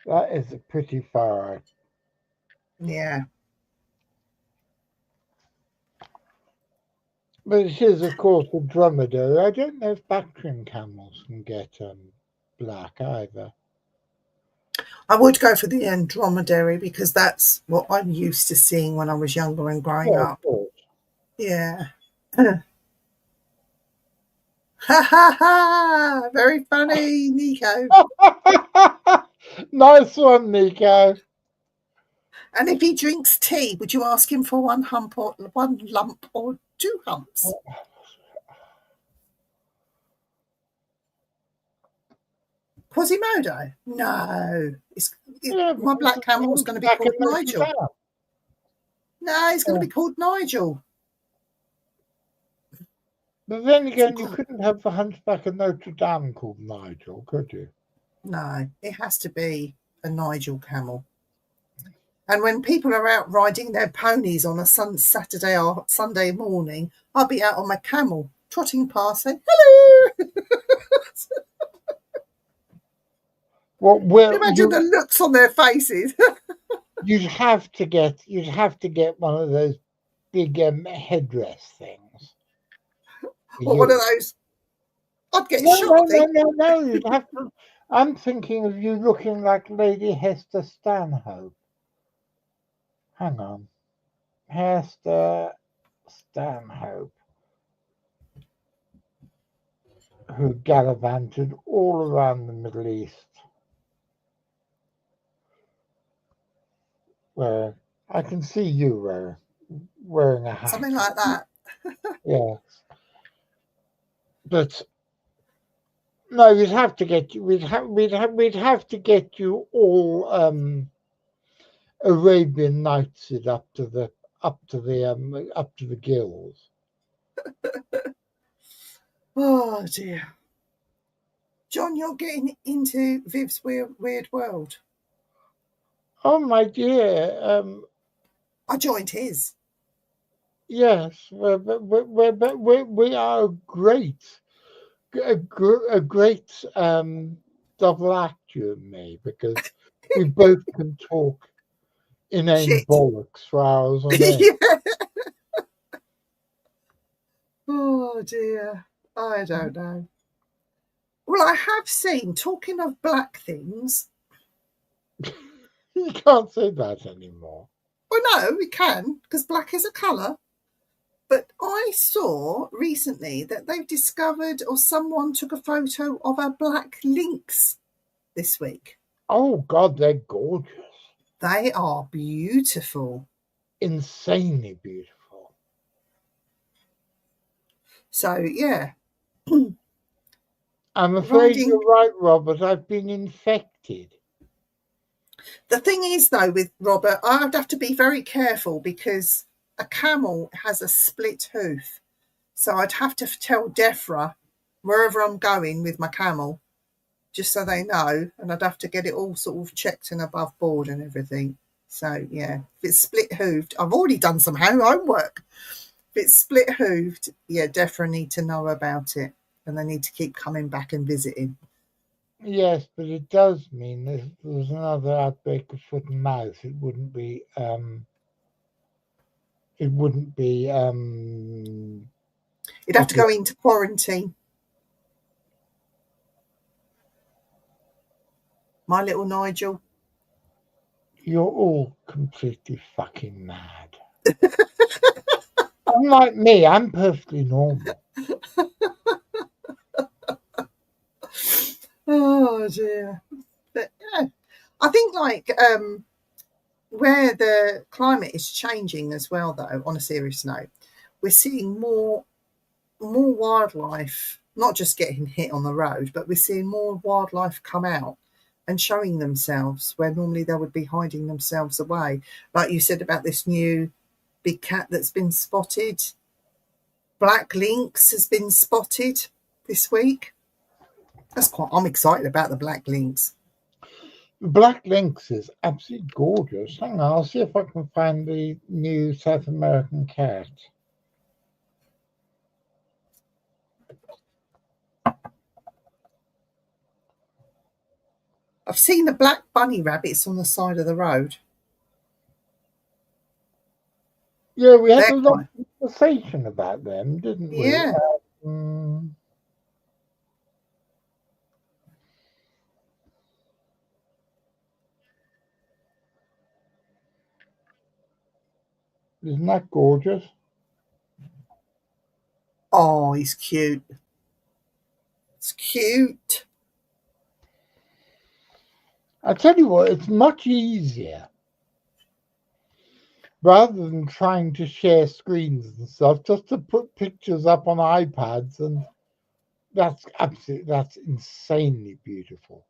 That is a pretty far out. Yeah. But it is, of course, a dromedary. I don't know if Bactrian camels can get black either. I would go for the dromedary because that's what I'm used to seeing when I was younger and growing Yeah, of up. course. Yeah. Ha ha ha! Very funny, Nico. Nice one, Nico. And if he drinks tea, would you ask him for one lump or two humps? Quasimodo? No. Yeah, My black camel is going to be back in called Notre Nigel. Dame. No, he's going to be called Nigel. But then again, you couldn't have the Hunchback of Notre Dame called Nigel, could you? No, it has to be a Nigel camel. And when people are out riding their ponies on a Saturday or Sunday morning, I'll be out on my camel, trotting past, saying, hello! Well, Imagine the looks on their faces. you'd have to get one of those big headdress things. Or one of those. I'd get shot. No. You'd have to. I'm thinking of you looking like Lady Hester Stanhope. Hang on. Hester Stanhope, who gallivanted all around the Middle East. Where I can see you wearing a hat. Something like that. Yes. But no, we'd have to get you. We'd have to get you all Arabian Nights up to the gills. Oh dear, John, you're getting into Viv's weird world. Oh my dear, I joined his. Yes, we are a great double act, you and me, because we both can talk inane bollocks for hours on end. Yeah. Oh dear, I don't know. Well, I have seen, talking of black things. You can't say that anymore. Well, no, we can, because black is a colour. But I saw recently that they've discovered, or someone took a photo of a black lynx this week. Oh God, they're gorgeous. They are beautiful. Insanely beautiful. So, yeah. I'm afraid you're right, Robert. I've been infected. The thing is, though, with Robert, I'd have to be very careful because a camel has a split hoof. So I'd have to tell DEFRA wherever I'm going with my camel, just so they know, and I'd have to get it all sort of checked and above board and everything. So, yeah, if it's split hoofed, I've already done some homework. If it's split hoofed, yeah, DEFRA need to know about it, and they need to keep coming back and visiting. Yes, but it does mean if there was another outbreak of foot and mouth, it wouldn't be. You'd have to go into quarantine. My little Nigel. You're all completely fucking mad. Unlike me, I'm perfectly normal. Oh dear. But yeah, I think where the climate is changing as well, though, on a serious note, we're seeing more wildlife, not just getting hit on the road, but we're seeing more wildlife come out and showing themselves where normally they would be hiding themselves away. Like you said about this new big cat that's been spotted. Black lynx has been spotted this week. I'm excited about the black lynx. Black lynx is absolutely gorgeous. Hang on, I'll see if I can find the new South American cat. I've seen the black bunny rabbits on the side of the road. Yeah, we had a lot conversation about them, didn't we? Yeah. Isn't that gorgeous? Oh, he's cute. It's cute. I tell you what, it's much easier rather than trying to share screens and stuff, just to put pictures up on iPads, and that's insanely beautiful.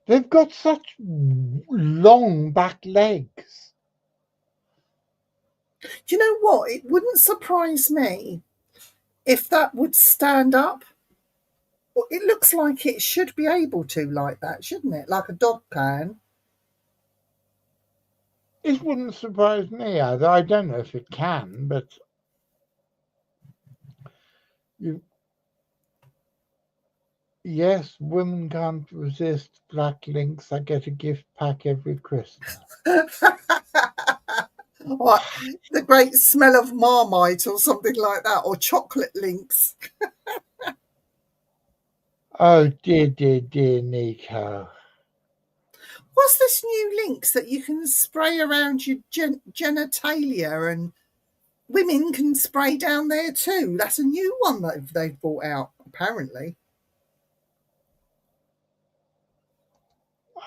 They've got such long back legs. Do you know what? It wouldn't surprise me if that would stand up. Well, it looks like it should be able to, like that, shouldn't it? Like a dog can. It wouldn't surprise me either. I don't know if it can, but yes, women can't resist black links. I get a gift pack every Christmas. What, the great smell of Marmite or something like that, or chocolate links. Oh dear, dear, dear Nico. What's this new links that you can spray around your genitalia, and women can spray down there too? That's a new one that they've brought out, apparently.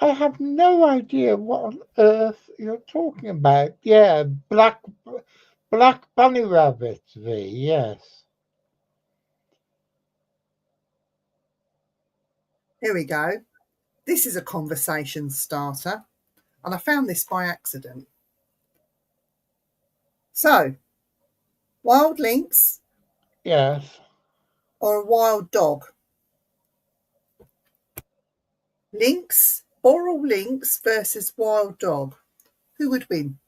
I have no idea what on earth you're talking about. Yeah, black bunny rabbits, V, yes. Here we go. This is a conversation starter, and I found this by accident. So, wild lynx Yes. or a wild dog? Lynx, oral lynx versus wild dog. Who would win?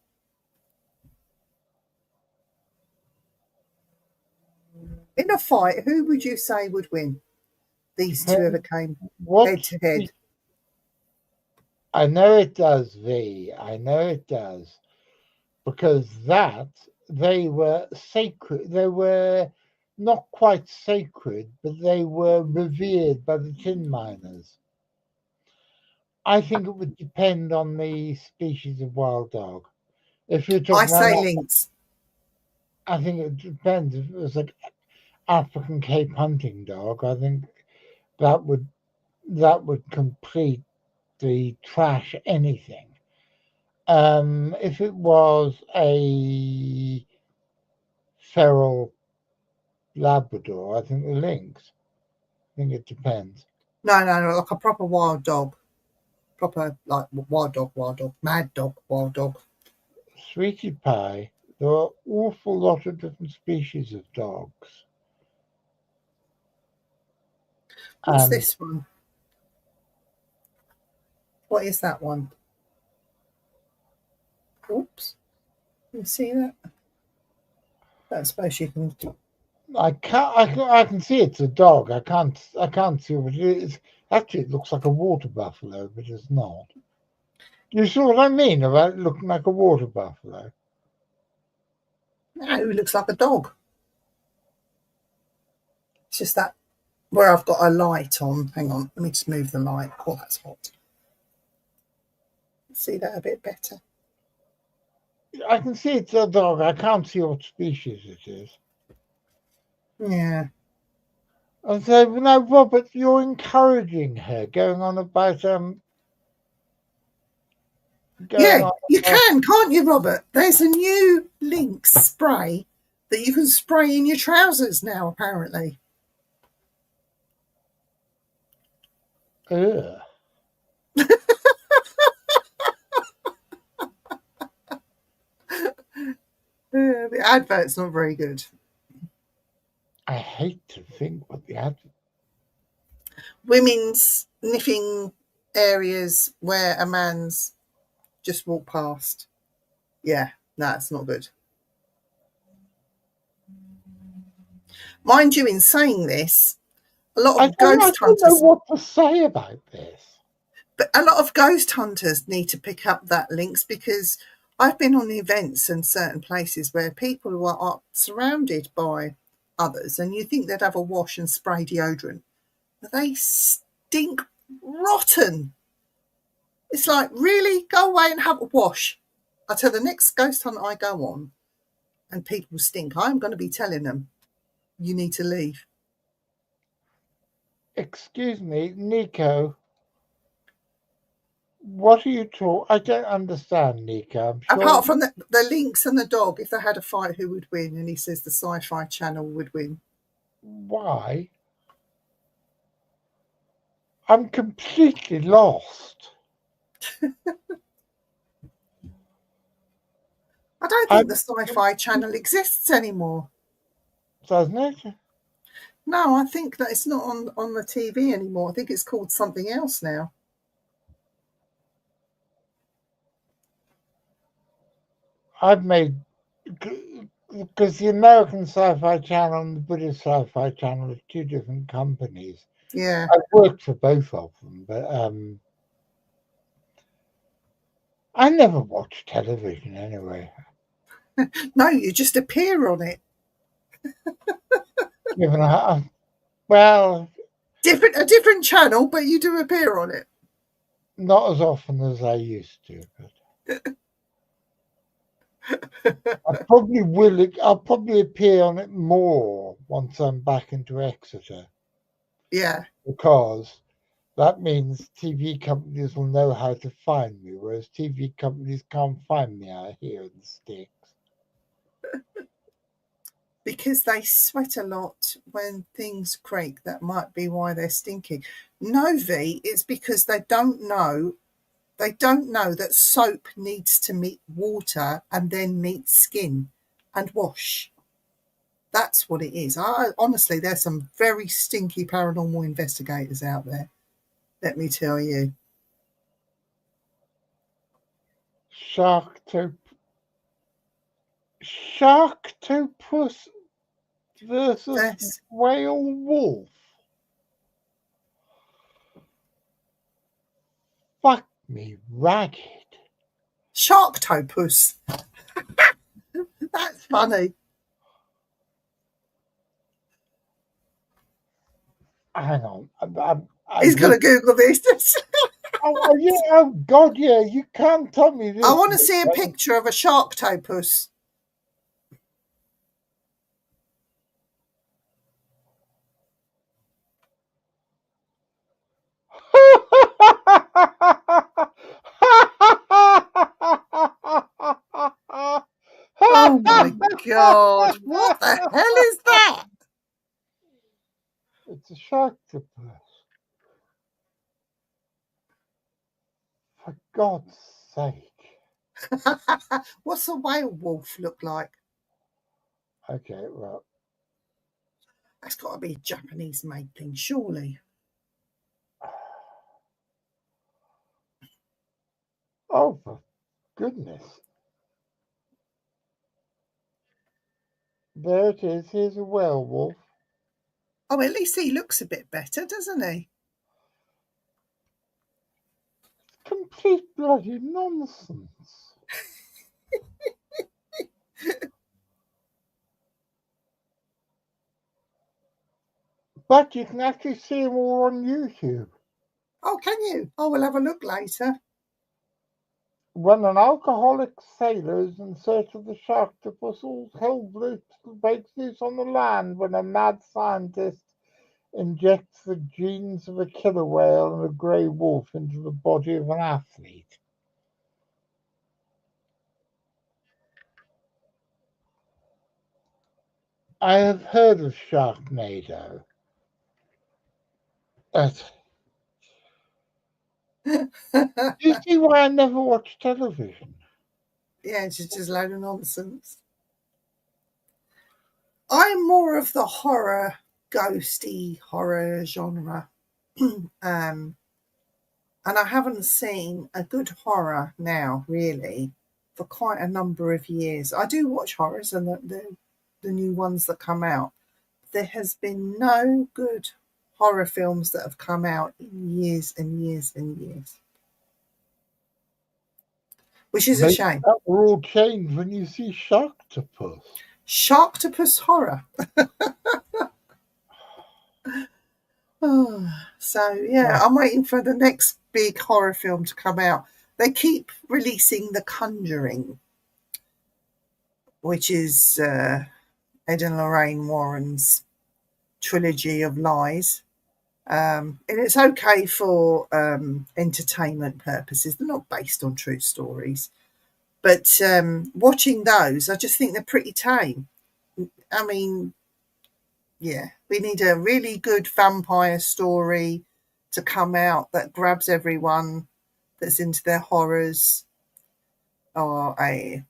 In a fight, who would you say would win? These two ever came head to head. I know it does, V. I know it does. Because they were sacred. They were not quite sacred, but they were revered by the tin miners. I think it would depend on the species of wild dog. If you're talking I say about, lynx. I think it depends. If it was like African Cape hunting dog, I think that would completely trash anything. If it was a feral Labrador, I think the lynx. I think it depends. No, like a proper wild dog. Proper, like, wild dog, mad dog, wild dog. Sweetie pie, there are an awful lot of different species of dogs. What's this one? What is that one? Oops. You see that? I suppose you can. I can see it's a dog. I can't see what it is. Actually, it looks like a water buffalo, but it's not. You see what I mean about it looking like a water buffalo? No, it looks like a dog. It's just that where I've got a light on. Hang on, let me just move the light. Oh, that's hot. See that a bit better. I can see it's a dog. I can't see what species it is. Yeah. I say, no, Robert, you're encouraging her, going on about Yeah, you can, can't you, Robert? There's a new lynx spray that you can spray in your trousers now, apparently. Ugh. The advert's not very good. I hate to think what the advert. Women's sniffing areas where a man's just walked past. Yeah, that's not good. Mind you, in saying this, a lot of ghost hunters. I don't know what to say about this. But a lot of ghost hunters need to pick up that lynx, because I've been on events and certain places where people are surrounded by others, and you think they'd have a wash and spray deodorant. They stink rotten. It's like, really? Go away and have a wash. I tell the next ghost hunt I go on and people stink, I'm going to be telling them, you need to leave. Excuse me, Nico. What are you talking? I don't understand, Nico. I'm sure. Apart from the lynx and the dog, if they had a fight, who would win? And he says the Sci-Fi Channel would win. Why? I'm completely lost. I don't think the Sci-Fi Channel exists anymore. Doesn't it? No, I think that it's not on the TV anymore. I think it's called something else now. I've made, because the American Sci-Fi Channel and the British Sci-Fi Channel are two different companies. Yeah. I've worked for both of them, but I never watch television anyway. No, you just appear on it. Well, a different channel, but you do appear on it. Not as often as I used to, but I probably will. I'll probably appear on it more once I'm back into Exeter. Yeah. Because that means TV companies will know how to find me, whereas TV companies can't find me out here in the sticks. Because they sweat a lot when things creak. That might be why they're stinking. No, V, it's because they don't know that soap needs to meet water and then meet skin and wash. That's what it is. Honestly, there's some very stinky paranormal investigators out there. Let me tell you. Sharktopus versus whale wolf. Fuck me ragged. Sharktopus. That's funny. Hang on. He's going to Google this. Oh, yeah. Oh, God, yeah. You can't tell me this. I want to see a picture of a sharktopus. Oh, my God. What the hell is that? It's a sharktopus. For God's sake. What's a whale wolf look like? Okay, well. That's got to be a Japanese-made thing, surely. Oh, for goodness. There it is. Here's a werewolf. Oh, at least he looks a bit better, doesn't he? Complete bloody nonsense. But you can actually see them all on YouTube. Oh, can you? Oh, we'll have a look later. When an alcoholic sailor is in search of the sharktopus, all hell breaks loose on the land when a mad scientist injects the genes of a killer whale and a grey wolf into the body of an athlete. I have heard of Sharknado. Do you see why I never watch television? Yeah, it's just a load of nonsense. I'm more of the ghosty horror genre. And I haven't seen a good horror now, really, for quite a number of years. I do watch horrors and the new ones that come out. There has been no good horror films that have come out in years and years and years. which is a Maybe shame. that will all change when you see Sharktopus. Sharktopus horror. Oh, so yeah, I'm waiting for the next big horror film to come out. They keep releasing The Conjuring, which is Ed and Lorraine Warren's trilogy of lies. And it's okay for entertainment purposes. They're not based on true stories. But watching those, I just think they're pretty tame. I mean, yeah, we need a really good vampire story to come out that grabs everyone that's into their horrors, or a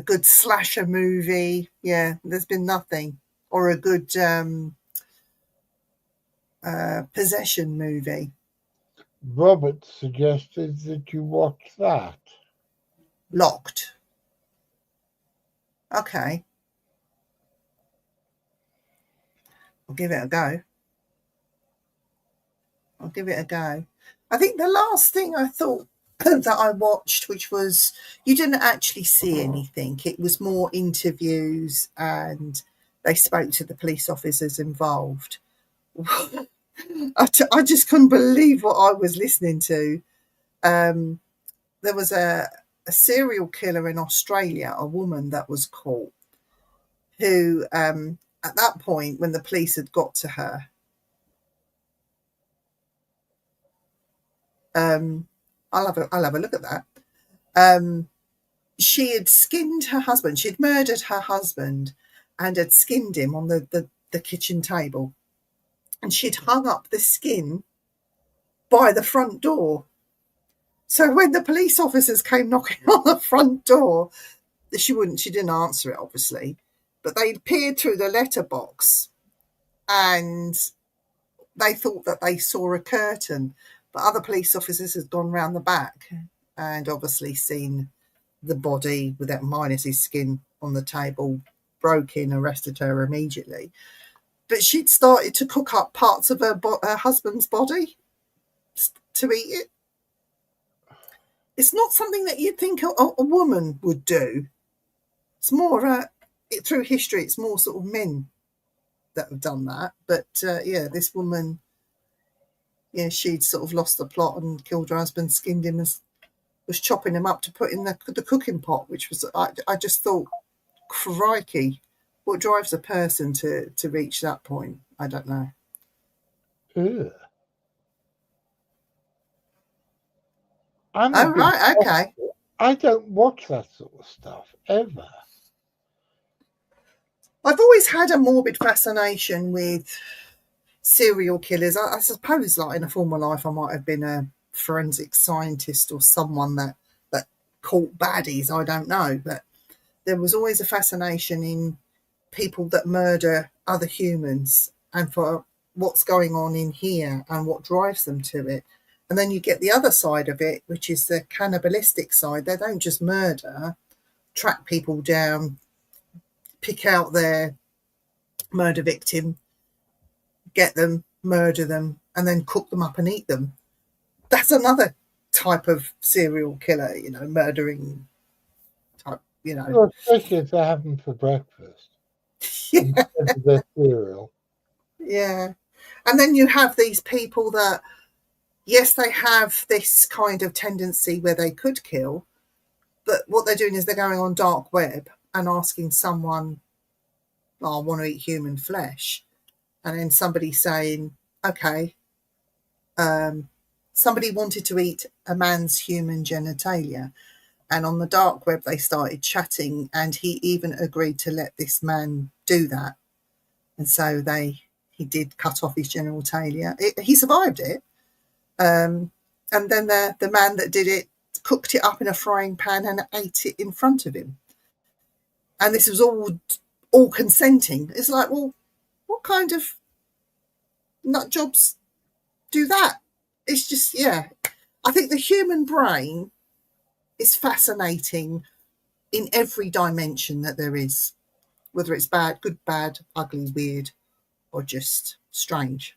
good slasher movie. Yeah, there's been nothing. Or a good possession movie. Robert suggested that you watch that. Locked. Okay. I'll give it a go. I think the last thing I thought that I watched, which was, you didn't actually see anything. It was more interviews and they spoke to the police officers involved. I just couldn't believe what I was listening to. There was a serial killer in Australia, a woman that was caught, who at that point, when the police had got to her, I'll have a look at that. She had skinned her husband. She'd murdered her husband and had skinned him on the kitchen table. And she'd hung up the skin by the front door. So when the police officers came knocking on the front door, she didn't answer it, obviously, but they peered through the letterbox and they thought that they saw a curtain, but other police officers had gone round the back and obviously seen the body with that minus his skin on the table, broke in, arrested her immediately. But she'd started to cook up parts of her husband's body to eat it. It's not something that you'd think a woman would do. It's more, through history, it's more sort of men that have done that. But yeah, this woman, yeah, she'd sort of lost the plot and killed her husband, skinned him, and was chopping him up to put in the cooking pot, which was, I just thought, crikey, what drives a person to reach that point? I don't know. Ugh. Right, okay. I don't watch that sort of stuff ever. I've always had a morbid fascination with serial killers. I suppose, like in a former life, I might have been a forensic scientist or someone that caught baddies. I don't know, but there was always a fascination in people that murder other humans and for what's going on in here and what drives them to it. And then you get the other side of it, which is the cannibalistic side. They don't just murder, track people down, pick out their murder victim, get them, murder them, and then cook them up and eat them. That's another type of serial killer, murdering type, Well, especially if they have them for breakfast. Yeah. Instead of their cereal. Yeah. And then you have these people that, yes, they have this kind of tendency where they could kill, but what they're doing is they're going on dark web and asking someone, I want to eat human flesh. And then somebody saying, okay, somebody wanted to eat a man's human genitalia. And on the dark web, they started chatting and he even agreed to let this man do that. And so he did cut off his genitalia. He survived it. And then the man that did it cooked it up in a frying pan and ate it in front of him. And this was all consenting. It's like, well, what kind of nut jobs do that? It's just, yeah. I think the human brain is fascinating in every dimension that there is, whether it's bad, good, bad, ugly, weird, or just strange.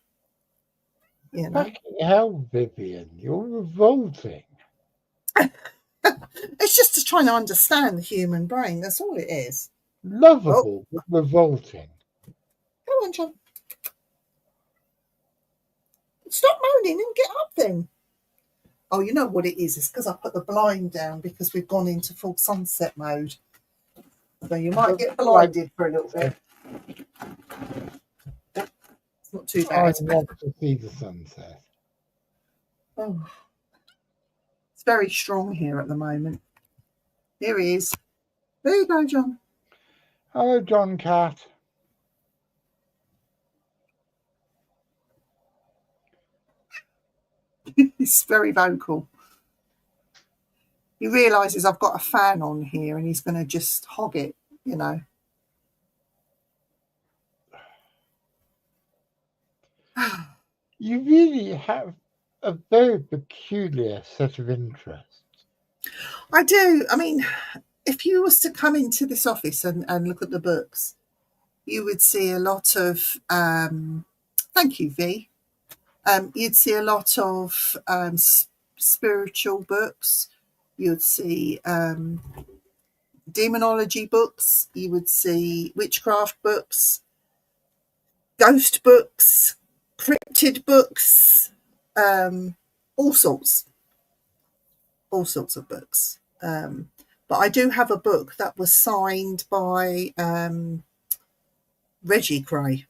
Fucking hell, Vivian, you're revolting. It's just to try and understand the human brain. That's all it is. Lovable, but revolting. Go on, John. Stop moaning and get up then. Oh, you know what it is? It's because I put the blind down because we've gone into full sunset mode. So you might get blinded for a little bit. It's not too I bad. want to see the sunset. Oh, it's very strong here at the moment. Here he is. There you go, John. Hello, John Cat. He's very vocal. He realises I've got a fan on here and he's going to just hog it, you know. You really have a very peculiar set of interests. I do. I mean, if you was to come into this office and look at the books, you would see a lot of, thank you, V. You'd see a lot of spiritual books. You'd see demonology books. You would see witchcraft books, ghost books, cryptid books, all sorts of books. But I do have a book that was signed by Reggie Gray.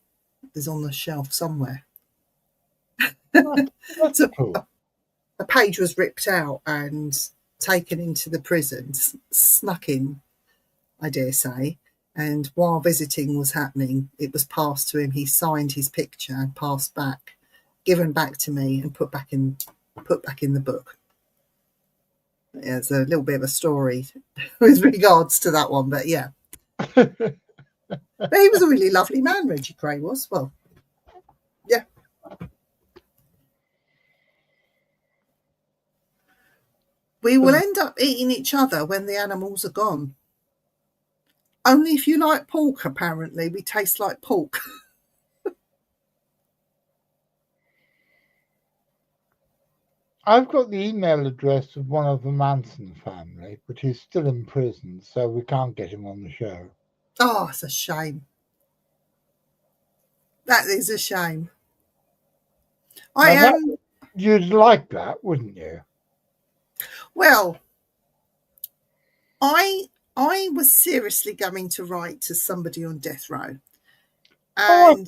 Is on the shelf somewhere. That's cool. A page was ripped out and taken into the prison, snuck in, I dare say. And while visiting was happening, it was passed to him. He signed his picture and passed back, given back to me, and put back in the book. There's a little bit of a story with regards to that one, but yeah. But he was a really lovely man, Reggie Gray was. Well, yeah. We will end up eating each other when the animals are gone. Only if you like pork, apparently. We taste like pork. I've got the email address of one of the Manson family, but he's still in prison, so we can't get him on the show. Oh, it's a shame. That is a shame. You'd like that, wouldn't you? Well, I was seriously going to write to somebody on death row. And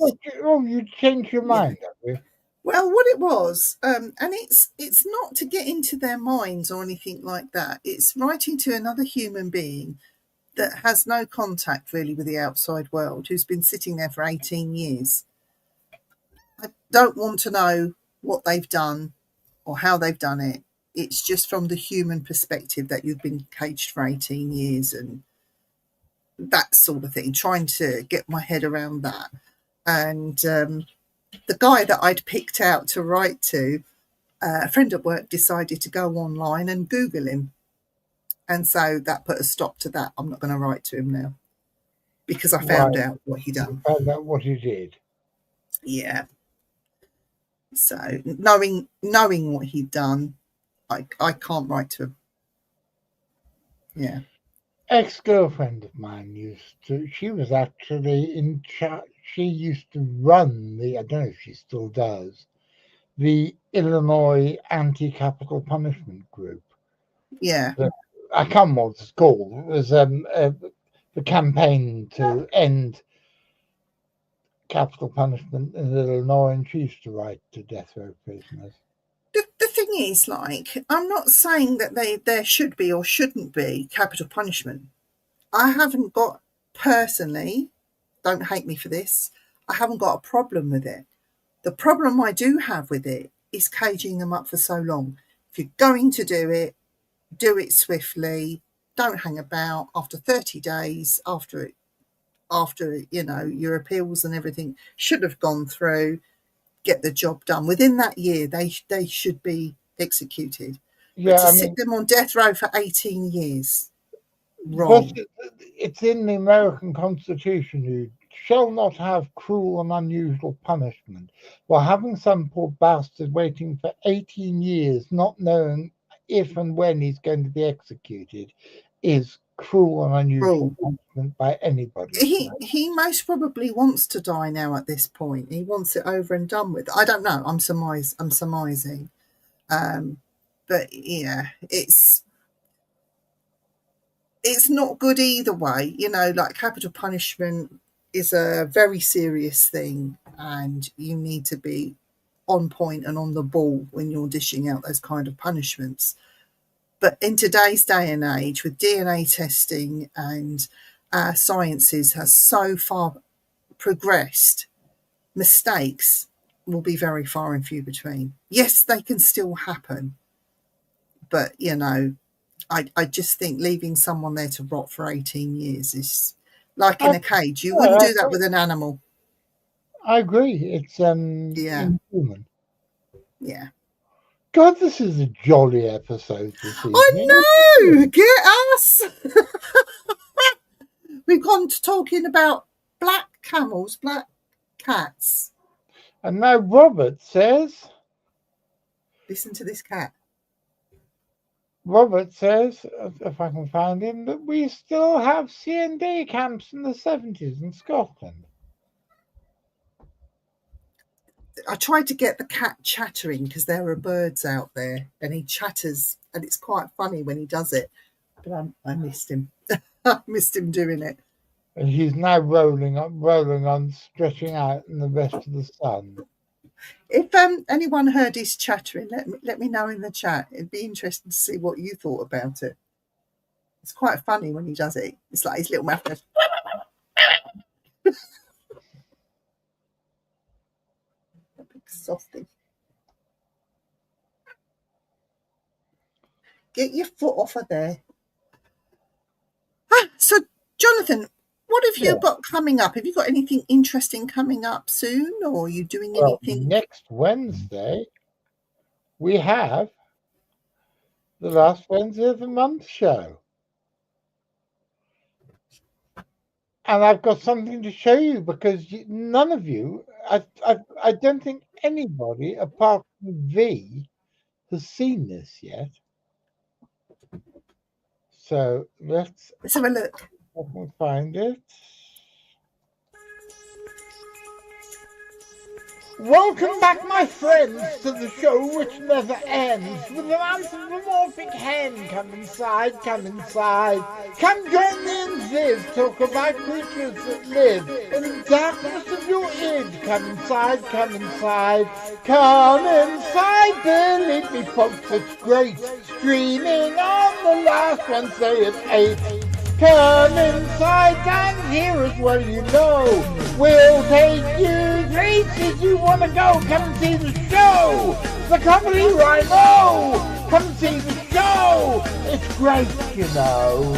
you changed your mind, have you? Well, what it was, and it's not to get into their minds or anything like that. It's writing to another human being that has no contact really with the outside world, who's been sitting there for 18 years. I don't want to know what they've done or how they've done it. It's just from the human perspective that you've been caged for 18 years and that sort of thing, trying to get my head around that. And the guy that I'd picked out to write to, a friend at work decided to go online and Google him. And so that put a stop to that. I'm not going to write to him now because I found out what he done. You found out what he did. Yeah. So knowing what he'd done, I can't write to him. Yeah. Ex-girlfriend of mine she was actually in charge. She used to run I don't know if she still does, the Illinois Anti-Capital Punishment Group. Yeah. I can't remember what it's called. It was the campaign to end capital punishment in Illinois, and she used to write to death row prisoners. The thing is, I'm not saying that there should be or shouldn't be capital punishment. I haven't got, personally, don't hate me for this, I haven't got a problem with it. The problem I do have with it is caging them up for so long. If you're going to do it swiftly. Don't hang about. After 30 days, after your appeals and everything should have gone through, get the job done. Within that year, they should be executed. Yeah, but to sit them on death row for 18 years, wrong. It's in the American Constitution. You shall not have cruel and unusual punishment. While having some poor bastard waiting for 18 years, not knowing if and when he's going to be executed is cruel and unusual punishment by anybody. He most probably wants to die now at this point. He wants it over and done with. I don't know. I'm surmising. But yeah, it's not good either way. You know, like capital punishment is a very serious thing, and you need to be on point and on the ball when you're dishing out those kind of punishments. But in today's day and age, with DNA testing and sciences has so far progressed, mistakes will be very far and few between. Yes, they can still happen, but you know, I just think leaving someone there to rot for 18 years is like in a cage. You wouldn't do that with an animal. I agree. It's inhuman. Yeah. God, this is a jolly episode this evening. I know! Get us! We've gone to talking about black camels, black cats. And now Robert says... Listen to this cat. Robert says, if I can find him, that we still have C&D camps in the 70s in Scotland. I tried to get the cat chattering because there are birds out there, and he chatters, and it's quite funny when he does it. But I missed him. I missed him doing it. And he's now rolling on, stretching out in the rest of the sun. If anyone heard his chattering, let me know in the chat. It'd be interesting to see what you thought about it. It's quite funny when he does it. It's like his little mouth goes. Softy. Get your foot off of there. So, Jonathan, what have you got coming up? Have you got anything interesting coming up soon, or are you doing anything? Next Wednesday, we have the last Wednesday of the month show. And I've got something to show you because none of you, I don't think anybody apart from V has seen this yet. So let's have a look. I can find it. Welcome back, my friends, to the show which never ends. With an anthropomorphic hen, come inside, come inside. Come join me and Viv, talk about creatures that live in the darkness of your id. Come inside, come inside. Come inside, believe me folks, it's great. Streaming on the last Wednesday at 8. Come inside and here as well, you know. We'll take you places you want to go. Come and see the show. The Comedy Rhino. Come and see the show. It's great, you know.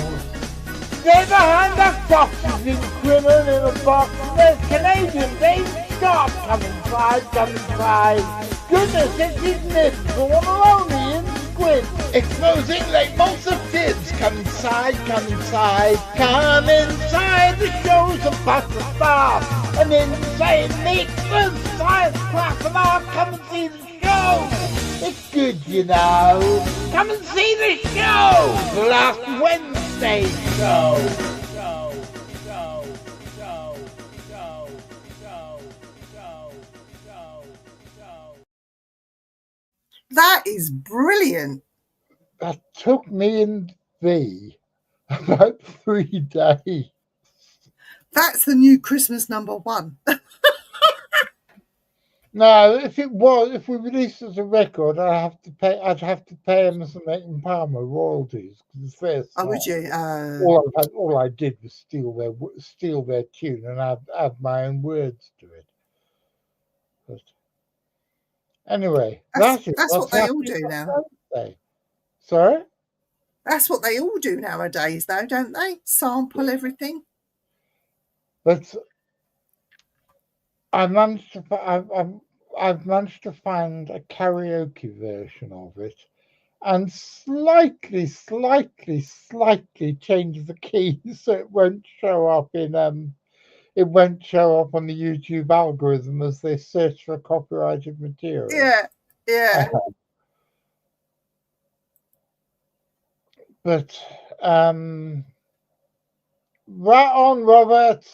They're behind the boxes in criminal in a box. There's Canadian Dave Scott. Come inside, come inside. Goodness, it's his nib for one only in Squid. Exposing late most of kids. Come inside, come inside. Come inside. The show's about to start. An insane mix of science, class and art. Come and see the show. It's good, you know. Come and see the show. The last Wednesday show. That is brilliant. That took me and V about 3 days. That's the new Christmas #1. No, if we released it as a record, I'd have to pay Emerson, Lake and Palmer royalties because it's their song. Oh, would you? All I did was steal their tune and add my own words to it. But anyway, that's what they all do now. Sorry? That's what they all do nowadays, though, don't they? Sample everything. But I've managed to find a karaoke version of it, and slightly change the keys so it won't show up on the YouTube algorithm as they search for copyrighted material. Yeah. But right on, Robert.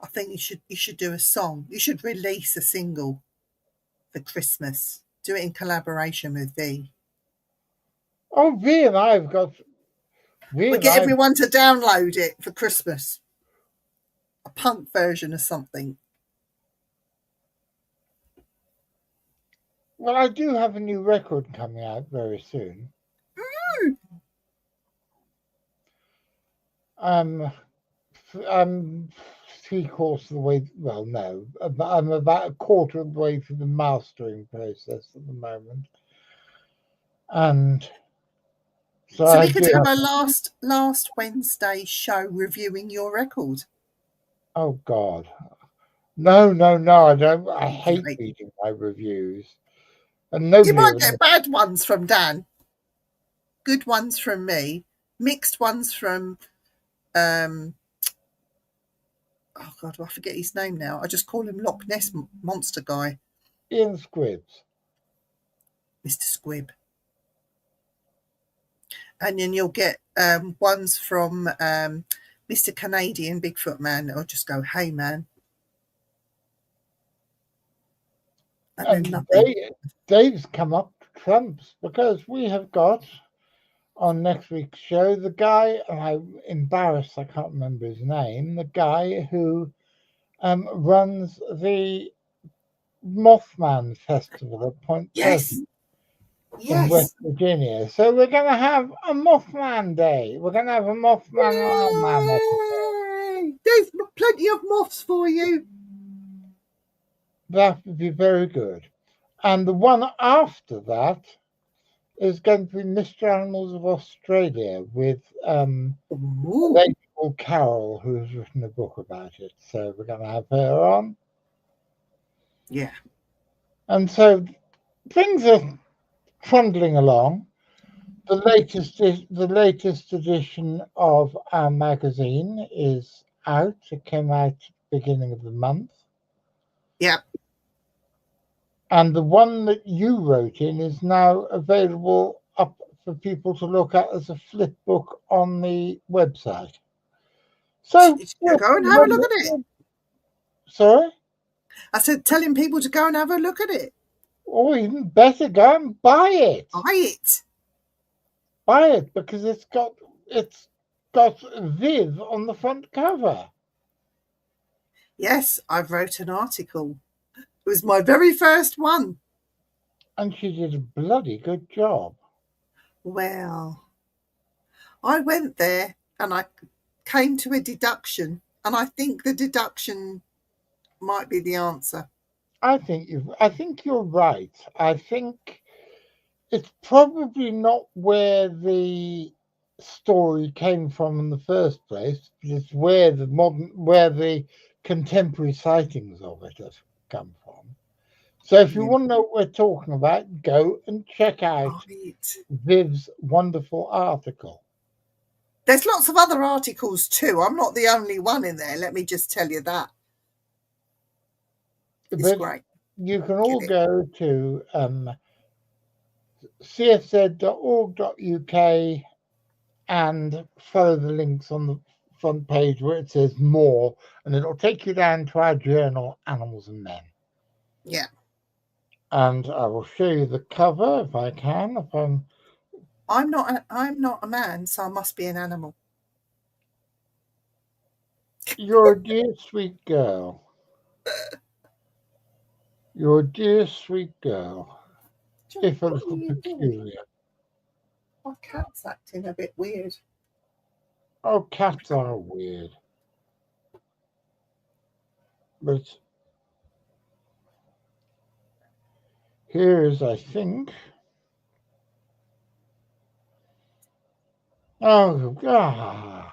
I think you should do a song. You should release a single for Christmas. Do it in collaboration with V. Oh, V and I have got. We'll get everyone to download it for Christmas. A punk version of something. Well, I do have a new record coming out very soon. I'm 3/4 of the way. Well, no, I'm about a quarter of the way through the mastering process at the moment, and so we could have a last Wednesday show reviewing your record. Oh God, no! I don't. I hate reading my reviews, and nobody. You might get bad ones from Dan, good ones from me, mixed ones from. Oh God, I forget his name now. I just call him Loch Ness Monster Guy. Ian Squibbs. Mr. Squibb. And then you'll get ones from Mr. Canadian Bigfoot Man. I'll just go, hey man. And then nothing. Dave's come up trumps because we have got on next week's show the guy, and I'm embarrassed I can't remember his name, the guy who runs the Mothman Festival at Point Pleasant in West Virginia. So we're going to have a Mothman Day. We're going to have a Mothman Man episode. There's plenty of moths for you. That would be very good. And the one after that is going to be Mystery Animals of Australia with a lady called Carol, who has written a book about it. So we're going to have her on. Yeah. And so things are trundling along. The latest edition of our magazine is out. It came out beginning of the month. Yeah. And the one that you wrote in is now available up for people to look at as a flip book on the website. So go and have a look at it. Sorry? I said telling people to go and have a look at it. Or even better, go and buy it. Buy it because it's got Viv on the front cover. Yes, I wrote an article. It was my very first one. And she did a bloody good job. Well, I went there and I came to a deduction, and I think the deduction might be the answer. I think you're right. I think it's probably not where the story came from in the first place, but it's where the contemporary sightings of it have come from. So if you want to know what we're talking about, go and check out Viv's wonderful article. There's lots of other articles too. I'm not the only one in there. Let me just tell you that. It's great. You can all go to cfz.org.uk and follow the links on the front page where it says more, and it'll take you down to our journal, Animals and Men. Yeah. And I will show you the cover if I can. I'm not a man, so I must be an animal. You're a dear sweet girl. You're a dear sweet girl. If a little peculiar. My cat's acting a bit weird. Oh, cats are weird. But here is, I think. Oh, God.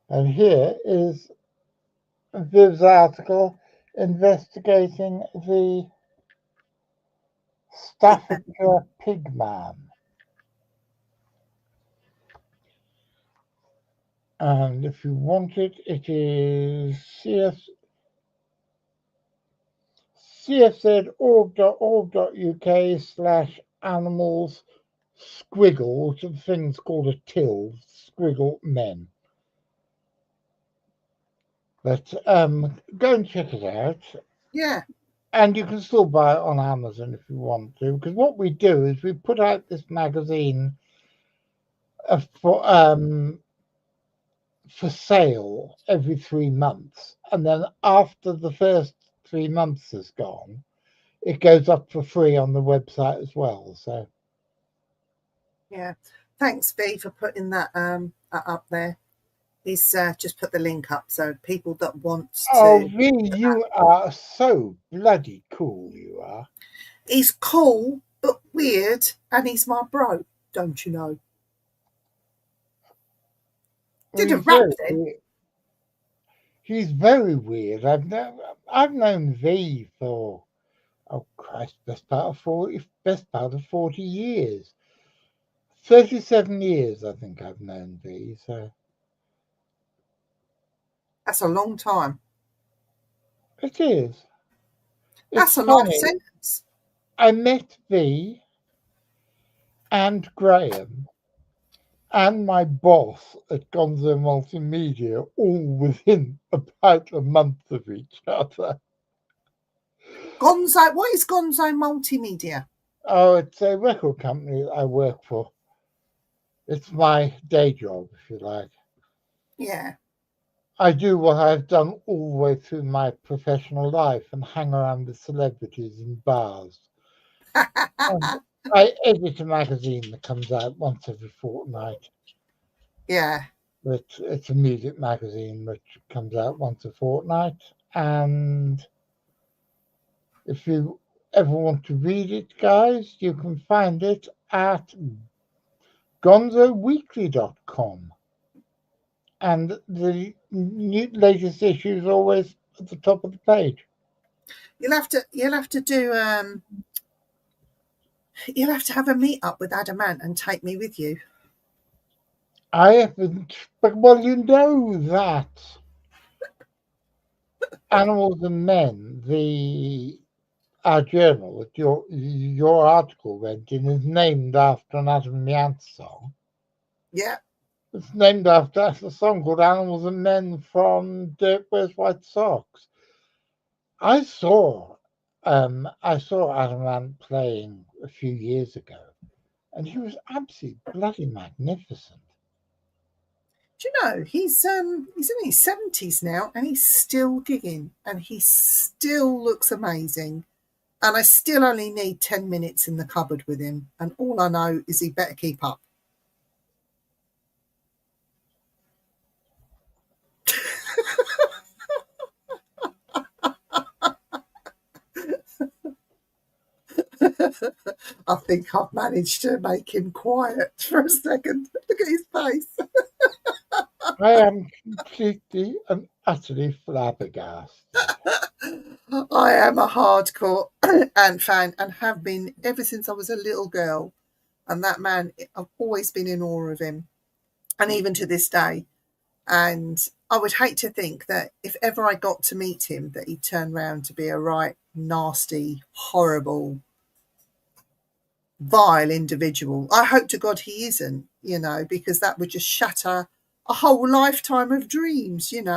And here is Viv's article investigating the Staffordshire Pigman. And if you want it, it is cfz.org.uk/animals/. squiggles and things called a till, squiggle men. But go and check it out. Yeah. And you can still buy it on Amazon if you want to. Because what we do is we put out this magazine for sale every 3 months. And then after the first 3 months is gone, it goes up for free on the website as well. So Yeah. Thanks, V, for putting that up there. He's just put the link up so people that want to. Oh, V, you are so bloody cool, you are. He's cool but weird, and he's my bro, don't you know? Did a rap then. He's very weird. I've known V for, oh Christ, best part of 40 years. 37 years I think I've known V, so That's a long time. it is. That's a life sentence. I met V and Graham and my boss at Gonzo Multimedia all within about a month of each other. Gonzo, what is Gonzo Multimedia? Oh, it's a record company that I work for. It's my day job, if you like. Yeah. I do what I've done all the way through my professional life and hang around with celebrities in bars. I edit a magazine that comes out once every fortnight. Yeah. It's a music magazine which comes out once a fortnight. And if you ever want to read it, guys, you can find it at gonzoweekly.com. And the latest issue is always at the top of the page. You'll have to do you'll have to have a meet up with Adamant and take me with you. I haven't, but well, you know that Animals and Men, our journal that your article went in, is named after an Adam and the Ants song. Yeah. It's named after a song called Animals and Men from Dirt Wears White Socks. I saw Adam Ant playing a few years ago, and he was absolutely bloody magnificent. Do you know he's in his 70s now, and he's still gigging, and he still looks amazing. And I still only need 10 minutes in the cupboard with him, and all I know is he better keep up. I think I've managed to make him quiet for a second. Look at his face. I am completely and utterly flabbergasted. I am a hardcore Ant fan and have been ever since I was a little girl. And that man, I've always been in awe of him. And even to this day. And I would hate to think that if ever I got to meet him, that he'd turn around to be a right nasty, horrible, vile individual. I hope to God he isn't, because that would just shatter a whole lifetime of dreams, and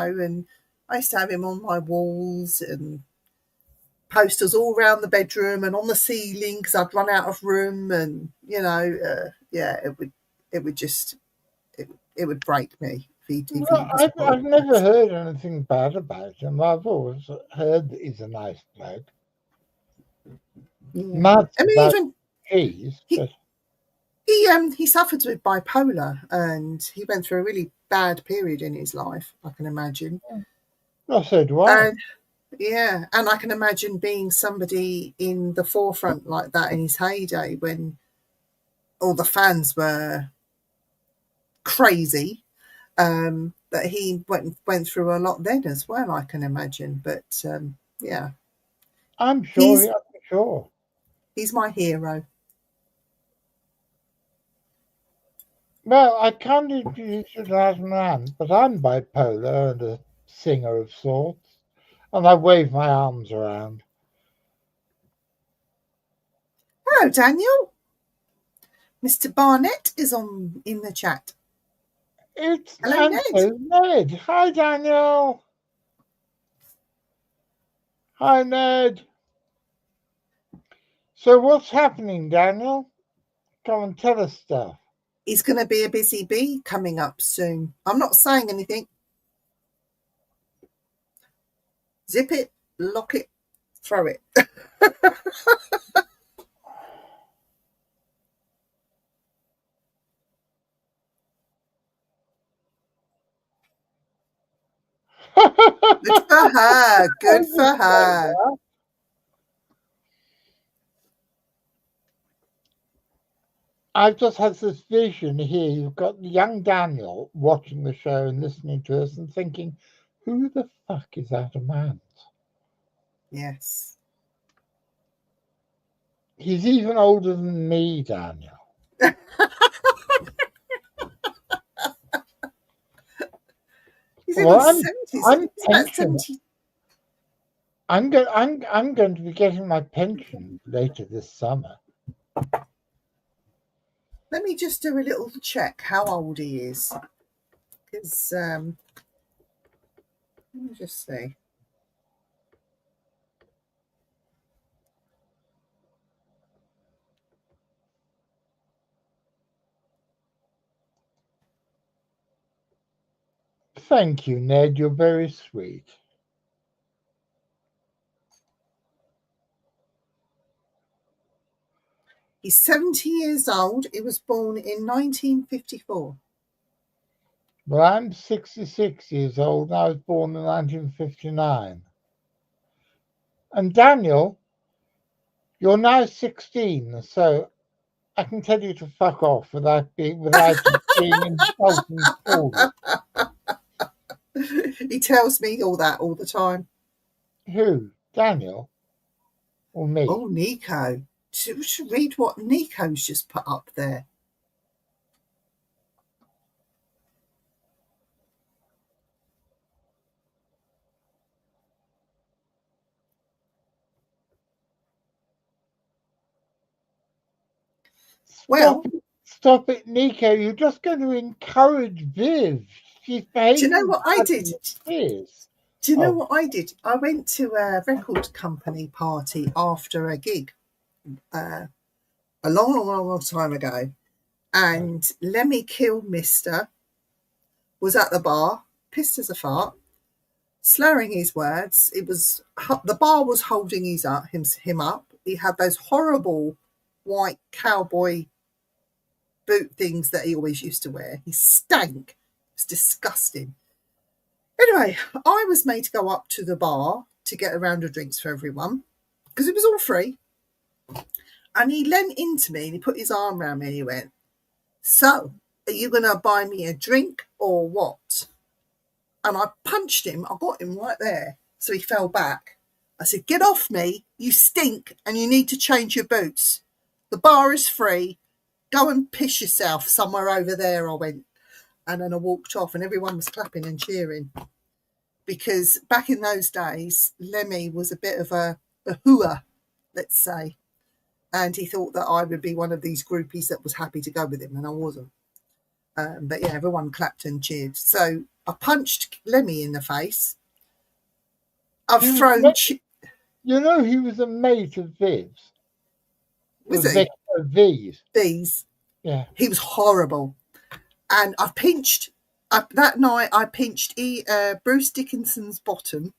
I used to have him on my walls and posters all around the bedroom and on the ceiling because I'd run out of room, and it would break me. I've never heard anything bad about him. I've always heard that he's a nice bloke. Yeah. He suffered with bipolar, and he went through a really bad period in his life, I can imagine. Well, so do I. And I can imagine being somebody in the forefront like that in his heyday when all the fans were crazy. That he went through a lot then as well, I can imagine. But I'm sure. He's my hero. Well, I can't introduce you to Adam Ant, but I'm bipolar and a singer of sorts, and I wave my arms around. Hello, Daniel. Mr. Barnett is on in the chat. It's Hello, Ned. Ned. Hi, Daniel. Hi, Ned. So what's happening, Daniel? Come and tell us stuff. He's going to be a busy bee coming up soon. I'm not saying anything. Zip it, lock it, throw it. Good for her. Good for her. I've just had this vision here. You've got young Daniel watching the show and listening to us and thinking, who the fuck is Adamant? Yes. He's even older than me, Daniel. He's in his 70s. I'm going to be getting my pension later this summer. Let me just do a little check how old he is. Because, let me just see. Thank you, Ned. You're very sweet. He's 70 years old. He was born in 1954. Well, I'm 66 years old and I was born in 1959. And Daniel, you're now 16, so I can tell you to fuck off without being insulting forward. He tells me all that all the time. Who? Daniel? Or me? Oh, Nico. We should read what Nico's just put up there. Stop it, Nico. You're just going to encourage Viv. She's behaving. Do you know what I did? Do you know what I did? I went to a record company party after a gig a long time ago. And Lemmy Kilmister was at the bar, pissed as a fart, slurring his words. It was the bar was holding him up. He had those horrible white cowboy boot things that he always used to wear. He stank. It was disgusting. Anyway, I was made to go up to the bar to get a round of drinks for everyone because it was all free. And he leant into me and he put his arm around me and he went, "So, are you going to buy me a drink or what?" And I punched him. I got him right there. So he fell back. I said, "Get off me. You stink and you need to change your boots. The bar is free. Go and piss yourself somewhere over there," I went. And then I walked off and everyone was clapping and cheering. Because back in those days, Lemmy was a bit of a hooer, let's say. And he thought that I would be one of these groupies that was happy to go with him, and I wasn't. But yeah, everyone clapped and cheered. So I punched Lemmy in the face. I've thrown... You know he was a mate of Viv's. Was he? V's. Yeah. He was horrible. And I've pinched... that night, I pinched Bruce Dickinson's bottom,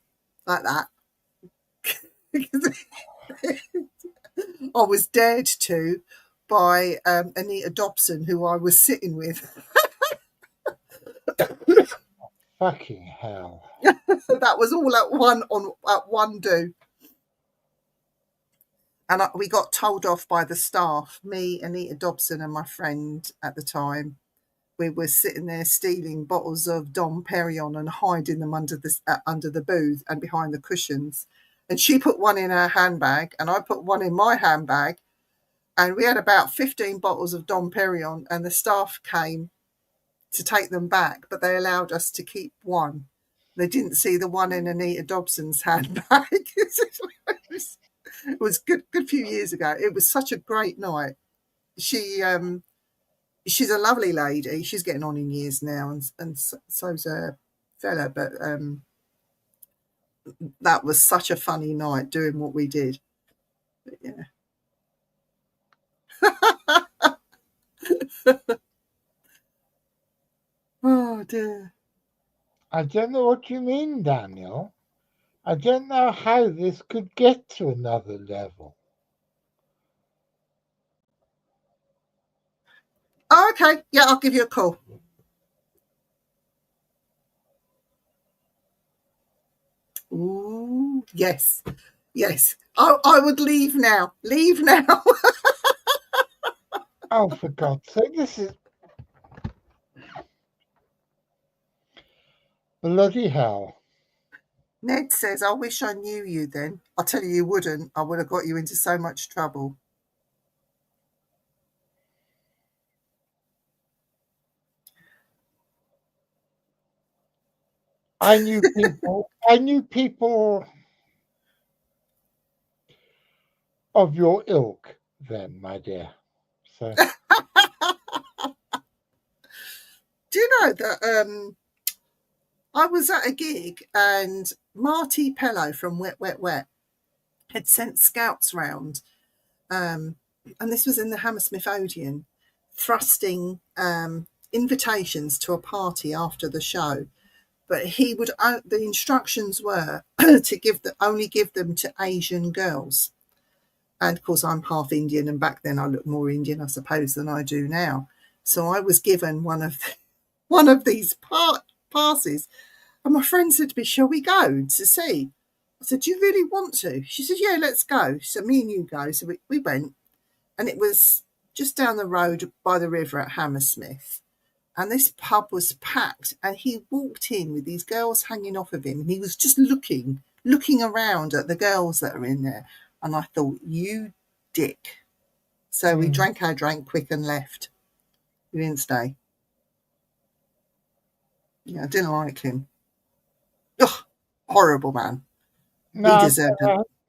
like that. I was dared to by Anita Dobson, who I was sitting with. Fucking hell. That was all at one do. And we got told off by the staff, me, Anita Dobson and my friend at the time. We were sitting there stealing bottles of Dom Perignon and hiding them under the booth and behind the cushions. And she put one in her handbag and I put one in my handbag. And we had about 15 bottles of Dom Perignon and the staff came to take them back, but they allowed us to keep one. They didn't see the one in Anita Dobson's handbag. It was good few years ago. It was such a great night. She she's a lovely lady. She's getting on in years now, and so's a fella. But that was such a funny night doing what we did. But yeah. Oh dear. I don't know what you mean, Daniel. I don't know how this could get to another level. Oh, okay. Yeah, I'll give you a call. Ooh, yes. Yes. I would leave now. Leave now. Oh, for God's sake, this is bloody hell. Ned says, I wish I knew you then. I'll tell you wouldn't. I would have got you into so much trouble. I knew people of your ilk then, my dear. So Do you know that I was at a gig and Marty Pello from Wet Wet Wet had sent scouts round, and this was in the Hammersmith Odeon, thrusting invitations to a party after the show. But he would the instructions were to only give them to Asian girls. And of course, I'm half Indian, and back then I looked more Indian, I suppose, than I do now. So I was given one of these passes, and my friend said to me, "Shall we go to see?" I said, "Do you really want to?" She said, "Yeah, let's go." So me and you go. So we went, and it was just down the road by the river at Hammersmith. And this pub was packed, and he walked in with these girls hanging off of him, and he was just looking around at the girls that are in there. And I thought, you dick. So we drank our drink quick and left. We didn't stay. Yeah, I didn't like him. Ugh, horrible man. no, He deserved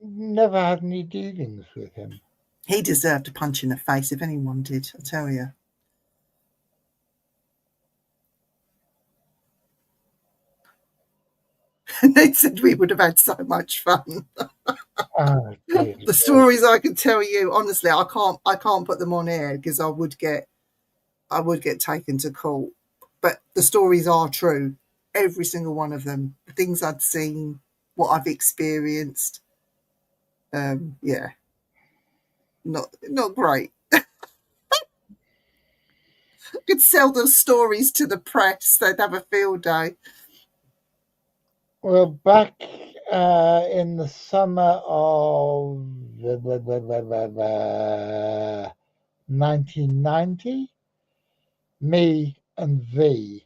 never had any dealings with him. He deserved a punch in the face if anyone did, I tell you. And they said we would have had so much fun. Oh, The stories I could tell you, honestly, I can't put them on air because I would get taken to court. But the stories are true, every single one of them. The things I'd seen, what I've experienced. Yeah, not great. Could sell those stories to the press; they'd have a field day. Well, back in the summer of 1990, me and V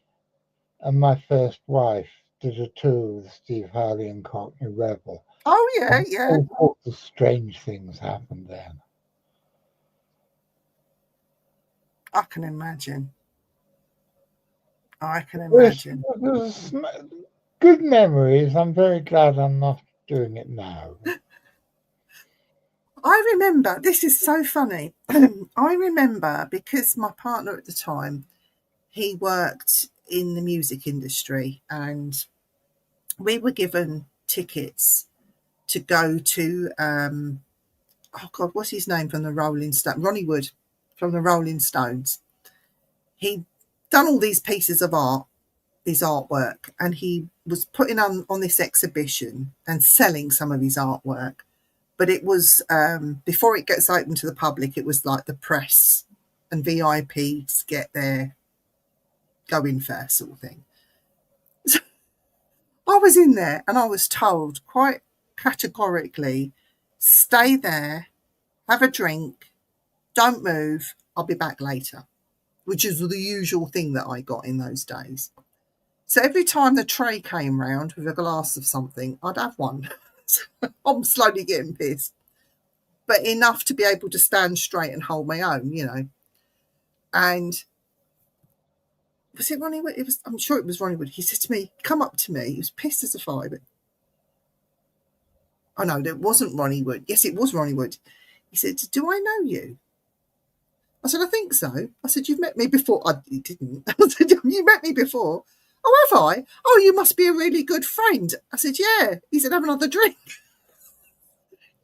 and my first wife did a tour with Steve Harley and Cockney Rebel. Oh yeah, yeah. All sorts of strange things happened then. I can imagine. I can imagine. It was good memories. I'm very glad I'm not doing it now. I remember, this is so funny. I remember because my partner at the time, he worked in the music industry, and we were given tickets to go to oh God, what's his name from the Rolling Stones? Ronnie Wood from the Rolling Stones. He'd done all these pieces of art, his artwork, and he was putting on this exhibition and selling some of his artwork. But it was before it gets open to the public, it was like the press and VIPs get there, go in first sort of thing. So I was in there and I was told quite categorically, stay there, have a drink, don't move, I'll be back later, which is the usual thing that I got in those days. So every time the tray came round with a glass of something, I'd have one. I'm slowly getting pissed, but enough to be able to stand straight and hold my own, you know. And was it Ronnie Wood? I'm sure it was Ronnie Wood. He said to me, come up to me. He was pissed as a fly, but oh no, it wasn't Ronnie Wood. Yes, it was Ronnie Wood. He said, do I know you? I said, I think so. I said, you've met me before. You didn't. I said, you met me before. Oh, have I? Oh, you must be a really good friend. I said, yeah. He said, have another drink.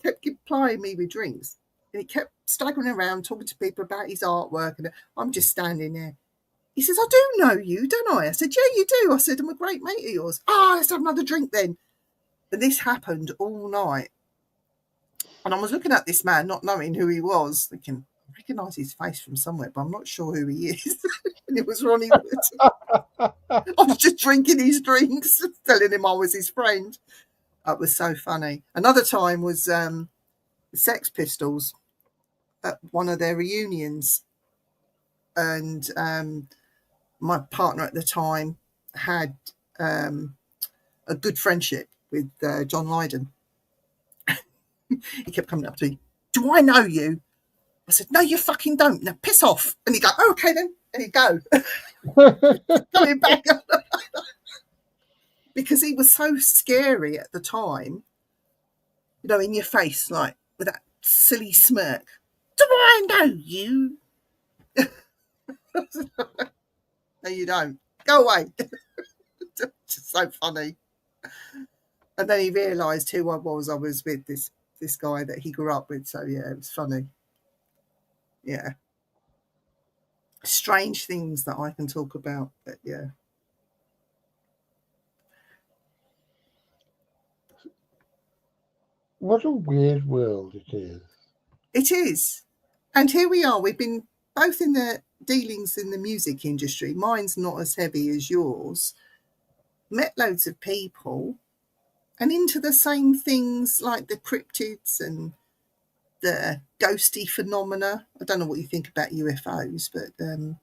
Kept supplying me with drinks. And he kept staggering around talking to people about his artwork. And I'm just standing there. He says, I do know you, don't I? I said, yeah, you do. I said, I'm a great mate of yours. Oh, let's have another drink then. And this happened all night. And I was looking at this man, not knowing who he was, thinking, I recognise his face from somewhere, but I'm not sure who he is. And it was Ronnie Wood. I was just drinking his drinks, telling him I was his friend. It was so funny. Another time was the Sex Pistols at one of their reunions. And my partner at the time had a good friendship with John Lydon. He kept coming up to me, do I know you? I said, no, you fucking don't. Now piss off. And he'd go, oh, okay then. And he'd go. Going back. Because he was so scary at the time, you know, in your face, like with that silly smirk. Do I know you? No, you don't. Go away. Just so funny. And then he realised who I was. I was with this guy that he grew up with. So, yeah, it was funny. Yeah. Strange things that I can talk about, but yeah. What a weird world it is. It is. And here we are. We've been both in the dealings in the music industry. Mine's not as heavy as yours. Met loads of people and into the same things like the cryptids and the ghosty phenomena. I don't know what you think about UFOs, but and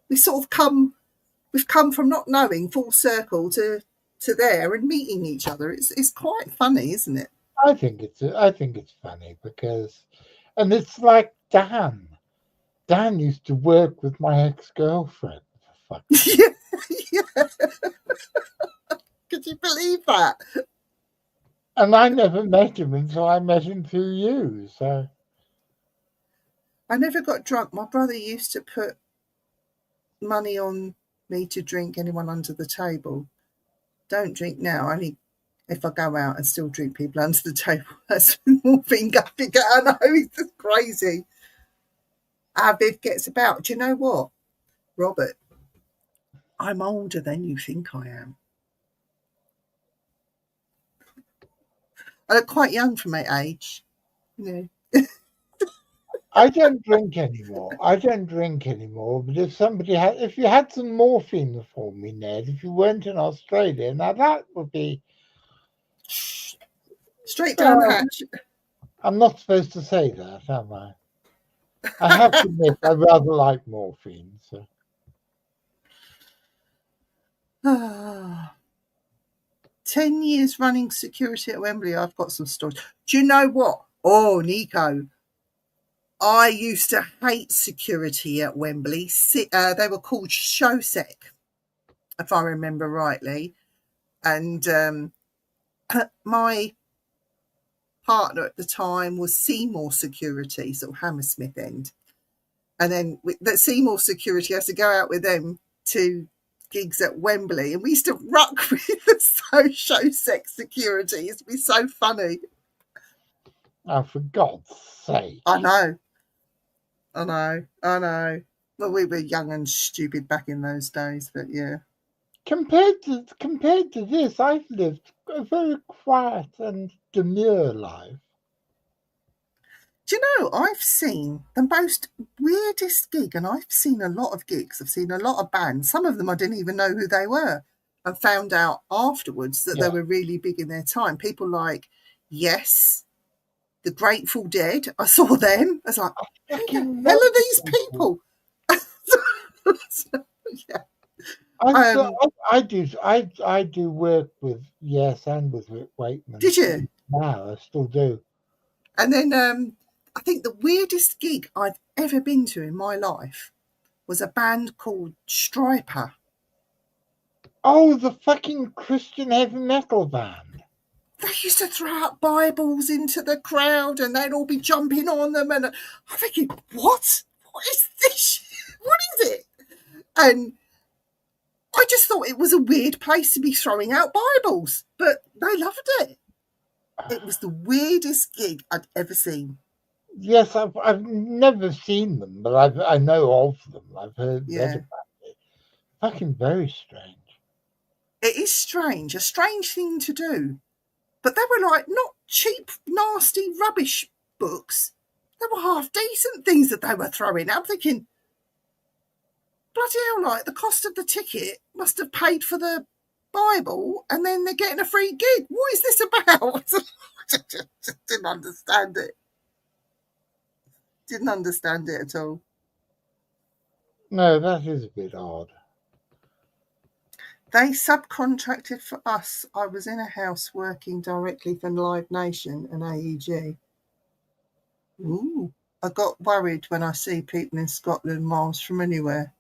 we've come from not knowing full circle to there and meeting each other. It's quite funny, isn't it? I think it's funny because, and it's like Dan. Dan used to work with my ex-girlfriend. For fuck's sake. Yeah. Could you believe that? And I never met him until I met him through you. So I never got drunk. My brother used to put money on me to drink anyone under the table. Don't drink now. Only if I go out and still drink people under the table. That's morphine figure. I know, he's just crazy. How Viv gets about. Do you know what, Robert? I'm older than you think I am. I look quite young for my age. You know. I don't drink anymore. But if you had some morphine for me, Ned, if you weren't in Australia, now that would be straight down the hatch. I'm not supposed to say that, am I? I have to admit, I rather like morphine. So. 10 years running security at Wembley. I've got some stories. Do you know what? Oh, Nico. I used to hate security at Wembley. They were called Showsec, if I remember rightly. And my partner at the time was Seymour Security, sort of Hammersmith end. And then that Seymour Security has to go out with them to gigs at Wembley. And we used to ruck with the Showsec security. It used to be so funny. Oh, for God's sake. I know. Well, we were young and stupid back in those days, but yeah. Compared to this, I've lived a very quiet and demure life. Do you know, I've seen the most weirdest gig, and I've seen a lot of gigs. I've seen a lot of bands. Some of them I didn't even know who they were, and found out afterwards that they were really big in their time. People like Yes, the Grateful Dead. I saw them. I was like, who the hell are these people? Yeah. I do work with Yes and with Rick Wakeman. Did you? Now I still do. And then I think the weirdest gig I've ever been to in my life was a band called Stryper. Oh, the fucking Christian heavy metal band. they used to throw out Bibles into the crowd and they'd all be jumping on them. And I'm thinking, what? What is this? What is it? And I just thought it was a weird place to be throwing out Bibles, but they loved it. It was the weirdest gig I'd ever seen. Yes, I've never seen them, but I know of them. I've read about it. Fucking very strange. It is strange, a strange thing to do. But they were like not cheap, nasty, rubbish books. They were half decent things that they were throwing. I'm thinking, bloody hell, like the cost of the ticket must have paid for the Bible and then they're getting a free gig. What is this about? I just didn't understand it. Didn't understand it at all. No, that is a bit odd. They subcontracted for us. I was in a house working directly for Live Nation and AEG. Ooh, I got worried when I see people in Scotland miles from anywhere.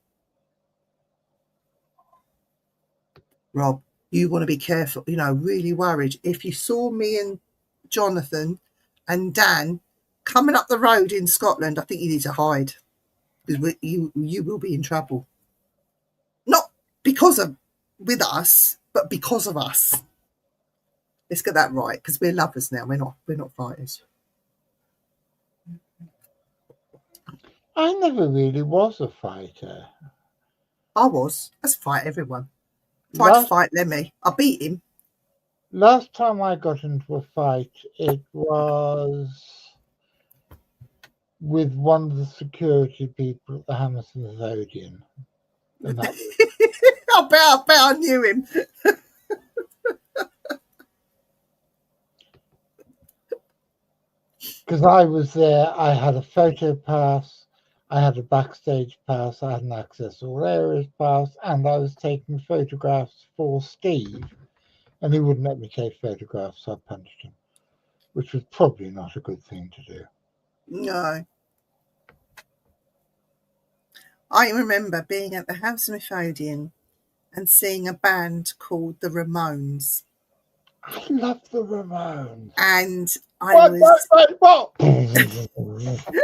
Rob, you want to be careful, really worried. If you saw me and Jonathan and Dan coming up the road in Scotland, I think you need to hide because you will be in trouble. Not because of with us, but because of us. Let's get that right, because we're lovers now. We're not fighters. I never really was a fighter. I was. Let's fight everyone. Tried to fight Lemmy. I beat him. Last time I got into a fight, it was with one of the security people at the Hammersmith Odeon. I bet I knew him. Because I was there, I had a photo pass, I had a backstage pass, I had an access all areas pass, and I was taking photographs for Steve, and he wouldn't let me take photographs, so I punched him, which was probably not a good thing to do. No. I remember being at the Hammersmith Odeon and seeing a band called the Ramones. I love the Ramones. And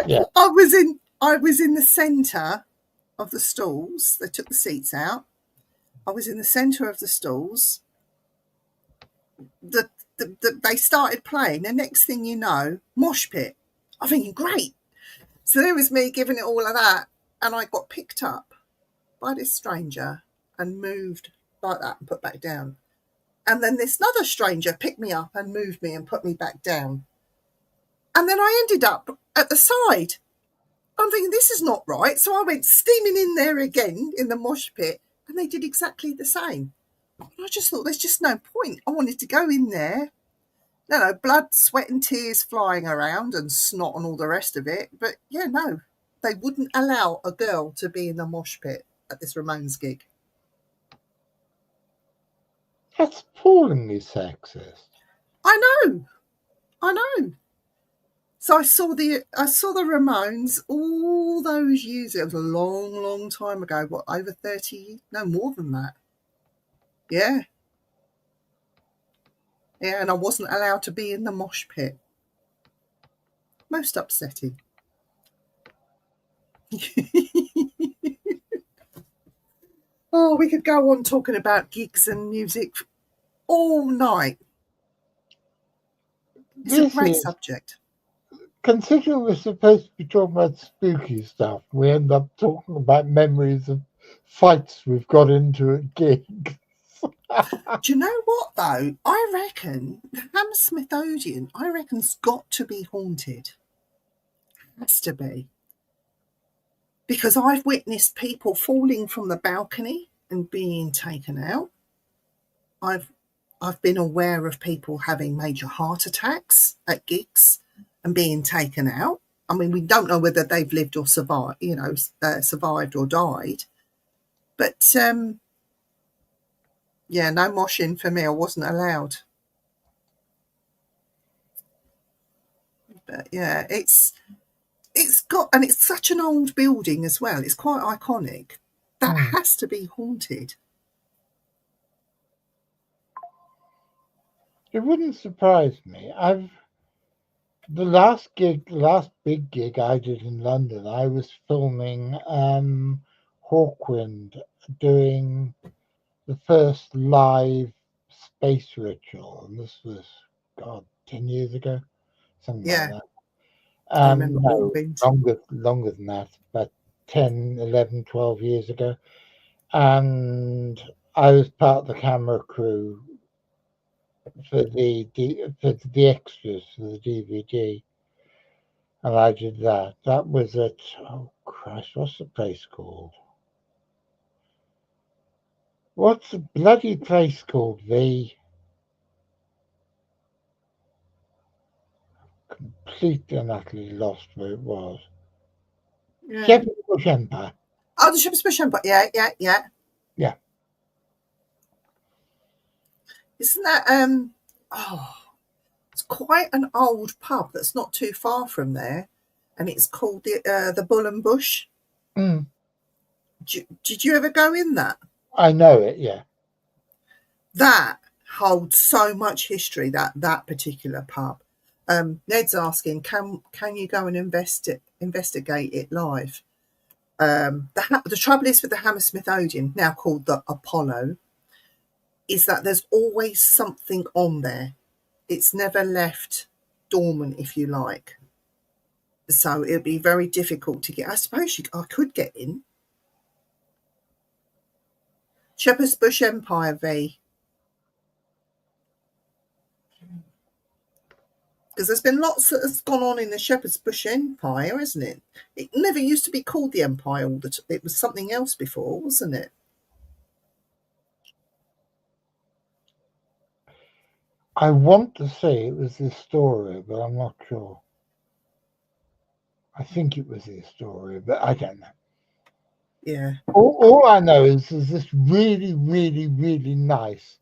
Yeah. I was in the centre of the stalls. They took the seats out. I was in the centre of the stalls. They started playing. The next thing you know, mosh pit. I'm thinking, great. So there was me giving it all of that, and I got picked up by this stranger and moved like that and put back down. And then this other stranger picked me up and moved me and put me back down. And then I ended up at the side. I'm thinking, this is not right. So I went steaming in there again in the mosh pit, and they did exactly the same. And I just thought, there's just no point. I wanted to go in there. No, blood, sweat and tears flying around and snot and all the rest of it. But yeah, no, they wouldn't allow a girl to be in the mosh pit at this Ramones gig. That's appallingly sexist. I know. So I saw the Ramones all those years. It was a long, long time ago. What, over 30? No, more than that. Yeah. Yeah, and I wasn't allowed to be in the mosh pit. Most upsetting. Oh, we could go on talking about gigs and music all night. It's a great subject. Considering we're supposed to be talking about spooky stuff, we end up talking about memories of fights we've got into at gigs. Do you know what, though? I reckon the Hammersmith Odeon, has got to be haunted. Has to be. Because I've witnessed people falling from the balcony and being taken out. I've been aware of people having major heart attacks at gigs and being taken out. I mean, we don't know whether they've lived or survived, survived or died. But yeah, no moshing for me. I wasn't allowed. But yeah, it's such an old building as well. It's quite iconic. That has to be haunted. It wouldn't surprise me. The last big gig I did in London, I was filming Hawkwind doing the first live space ritual, and this was, God, 10 years ago, something like Yeah, that. I remember No, Hawkwind. longer than that, but 10, 11, 12 years ago. And I was part of the camera crew for the extras for the DVD, and I did that. That was at, oh Christ, what's the place called? What's the bloody place called? The completely and utterly lost where it was. Yeah. Shepherd's Bush Empire. Oh, the Shepherd's Bush Empire. Yeah. Yeah. Isn't that oh, it's quite an old pub that's not too far from there, and it's called the Bull and Bush. Mm. Did you ever go in that? I know it, yeah. That holds so much history, that particular pub. Ned's asking, can you go and investigate it live? The trouble is with the Hammersmith Odeon, now called the Apollo, is that there's always something on there. It's never left dormant, if you like. So it'd be very difficult to get. I suppose I could get in. Shepherd's Bush Empire V. Because there's been lots that has gone on in the Shepherd's Bush Empire, isn't it? It never used to be called the Empire. It was something else before, wasn't it? I want to say it was the Astoria, but I'm not sure. I think it was the Astoria, but I don't know. Yeah. All I know is there's this really, really, really nice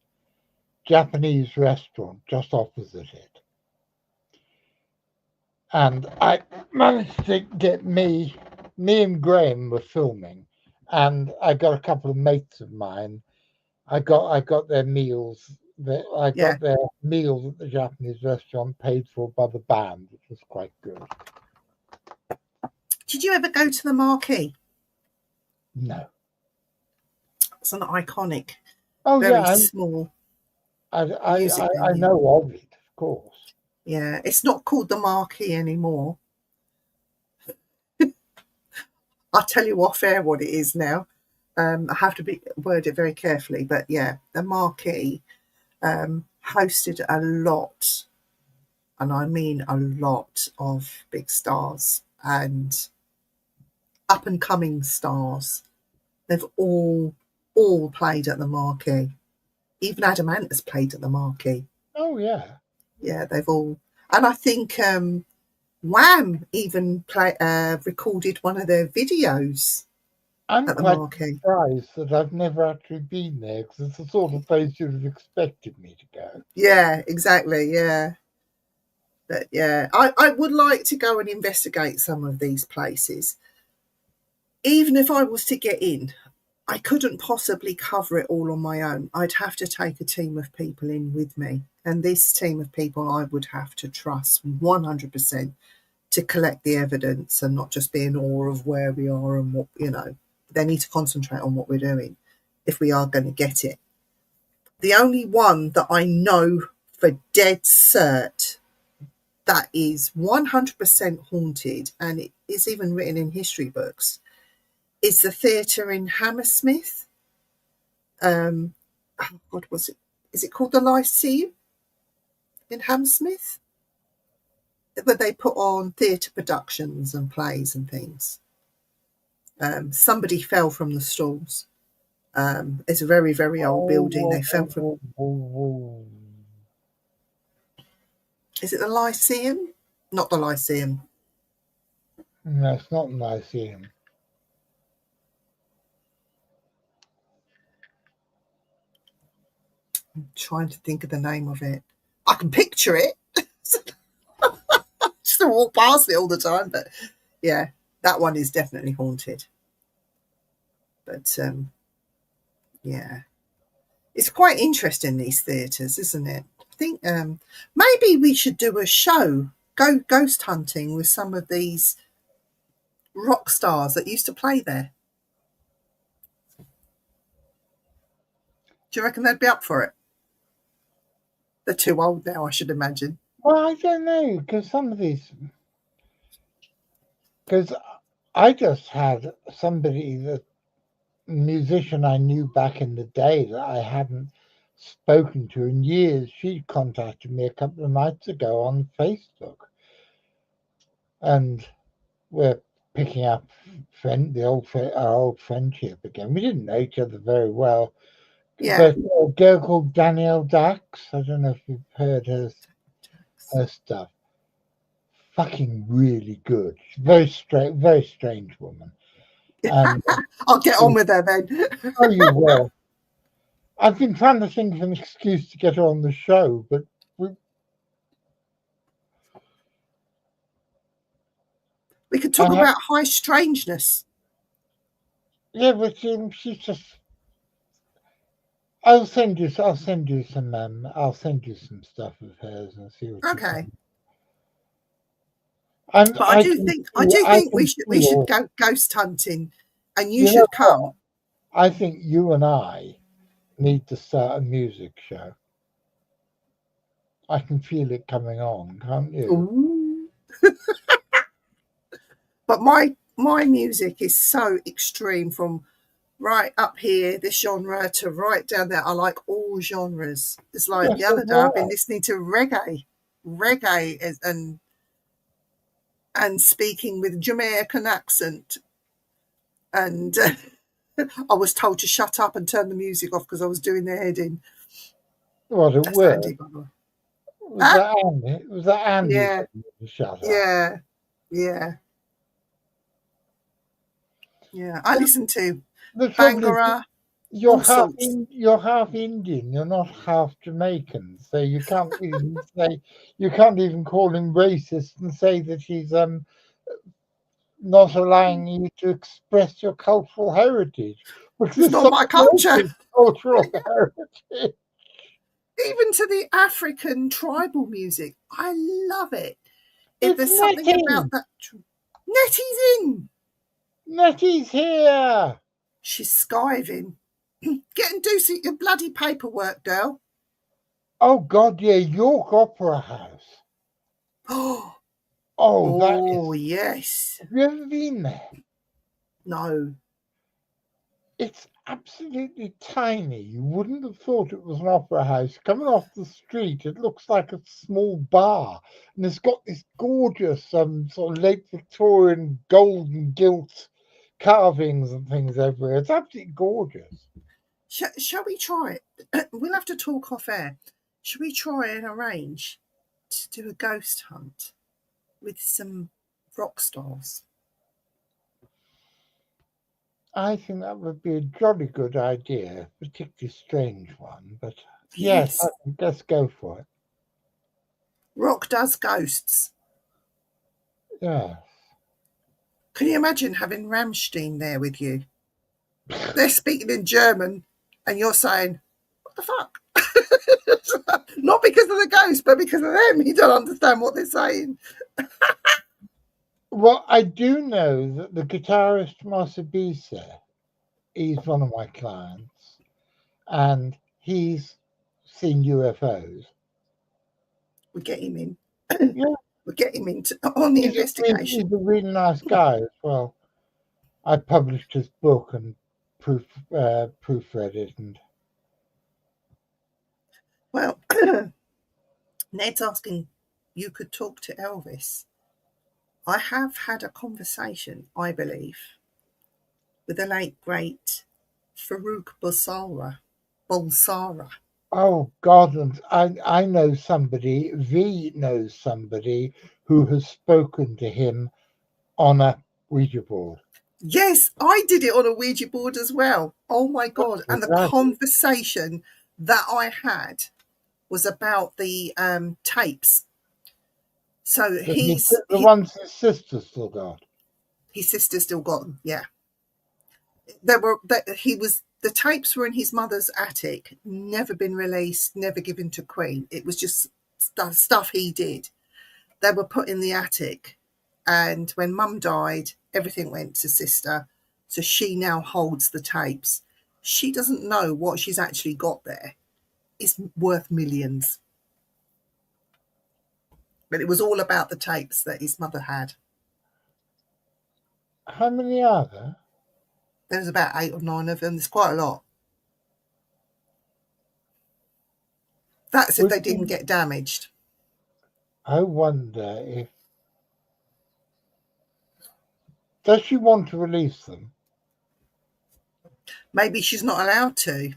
Japanese restaurant just opposite it. And I managed to get me and Graham were filming, and I got a couple of mates of mine. I got their meals. I got their meals at the Japanese restaurant paid for by the band, which was quite good. Did you ever go to the Marquee? No. It's an iconic, very small. I know of it, of course. Yeah, it's not called the Marquee anymore. I'll tell you off air what it is now. I have to word it very carefully, but yeah, the Marquee hosted a lot, and I mean a lot, of big stars and up and coming stars. They've all played at the Marquee. Even Adam Ant has played at the Marquee. Oh yeah. Yeah, they've all, and I think Wham even recorded one of their videos I'm at the quite Marquee. surprised that I've never actually been there, because it's the sort of place you'd have expected me to go. Yeah, exactly. Yeah, but yeah, I would like to go and investigate some of these places. Even if I was to get in, I couldn't possibly cover it all on my own. I'd have to take a team of people in with me. And this team of people I would have to trust 100% to collect the evidence and not just be in awe of where we are and what, they need to concentrate on what we're doing if we are going to get it. The only one that I know for dead cert that is 100% haunted, and it is even written in history books, is the theatre in Hammersmith. What was it? Is it called the Lyceum in Hammersmith? Where they put on theatre productions and plays and things. Somebody fell from the stalls. It's a very, very old building. They fell from. Is it the Lyceum? Not the Lyceum. No, it's not the Lyceum. I'm trying to think of the name of it. I can picture it. Just to walk past it all the time, but yeah, that one is definitely haunted. But yeah, it's quite interesting, these theatres, isn't it? think maybe we should do a show, go ghost hunting with some of these rock stars that used to play there. Do you reckon they'd be up for it? They're too old now, I should imagine. Well, I don't know, because some of these, because I just had somebody, the musician I knew back in the day that I hadn't spoken to in years. She contacted me a couple of nights ago on Facebook, and we're picking up our old friendship again. We didn't know each other very well, Yeah. but a girl called Danielle Dax. I don't know if you've heard her stuff. Fucking really good. Very strange woman. And I'll get on with her then. oh, you will. I've been trying to think of an excuse to get her on the show, but we could talk about high strangeness. Yeah, but she's just. I'll send you some stuff of hers and see what. Okay. But I do think we should go ghost hunting, and you should come. I think you and I need to start a music show. I can feel it coming on, can't you? But my music is so extreme, from right up here, this genre, to right down there. I like all genres. It's like the other day I've been listening to reggae and speaking with Jamaican accent. And I was told to shut up and turn the music off because I was doing their head in. What it was. Was that Andy? Yeah. Shut up. Yeah. Yeah. Yeah. I listen to Bangara. You're half Indian. You're not half Jamaican, so you can't even say, you can't even call him racist and say that he's not allowing you to express your cultural heritage, which is not my culture. Cultural heritage. Even to the African tribal music, I love it. If there's something about that, Nettie's in. Nettie's here. She's skiving. Get and do your bloody paperwork, girl. Oh God, yeah, York Opera House. Oh, yes. Have you ever been there? No. It's absolutely tiny. You wouldn't have thought it was an opera house. Coming off the street, it looks like a small bar, and it's got this gorgeous sort of late Victorian gold and gilt carvings and things everywhere. It's absolutely gorgeous. Shall we try it? We'll have to talk off air. Shall we try and arrange to do a ghost hunt with some rock stars? I think that would be a jolly good idea, a particularly strange one, but yes, let's go for it. Rock does ghosts. Yes. Can you imagine having Rammstein there with you? They're speaking in German and you're saying, what the fuck? Not because of the ghost, but because of them. You don't understand what they're saying. Well, I do know that the guitarist Masabisa, he's one of my clients, and he's seen UFOs. We get him in. Yeah. We get him in on the investigation. He's a really nice guy as well. I published his book and proofread it. And well, Ned's asking, you could talk to Elvis. I have had a conversation, I believe, with the late, great Farouk Bulsara. Oh, God, and I know somebody, V knows somebody who has spoken to him on a Ouija board. Yes, I did it on a Ouija board as well. Oh, my God. And the conversation that I had was about the tapes. So he's the ones his sister still got. His sister still got them, yeah. the tapes were in his mother's attic, never been released, never given to Queen. It was just stuff he did. They were put in the attic, and when Mum died, everything went to Sister, so she now holds the tapes. She doesn't know what she's actually got there. It's worth millions. But it was all about the tapes that his mother had. How many are there? There's about 8 or 9 of them. There's quite a lot. That's if they didn't get damaged. I wonder if... Does she want to release them? Maybe she's not allowed to.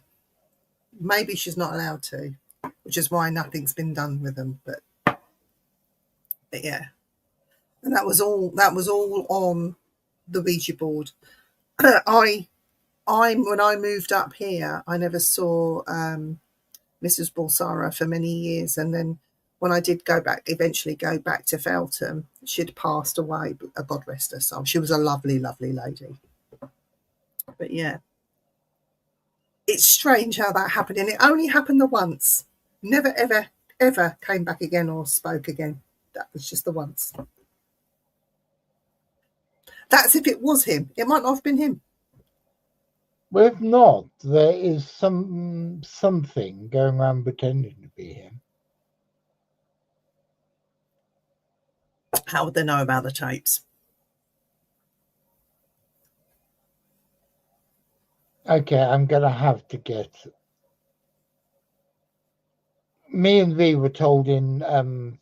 Maybe she's not allowed to, which is why nothing's been done with them. But yeah. And that was all on the Ouija board. When I moved up here, I never saw Mrs. Balsara for many years, and then when I did eventually go back to Feltham, she'd passed away, but God rest her soul. She was a lovely, lovely lady. But yeah, it's strange how that happened, and it only happened the once. Never, ever, ever came back again or spoke again. That was just the once. That's if it was him. It might not have been him. Well, if not, there is something going around pretending to be him. How would they know about the tapes? Okay, I'm going to have to get... Me and V were told in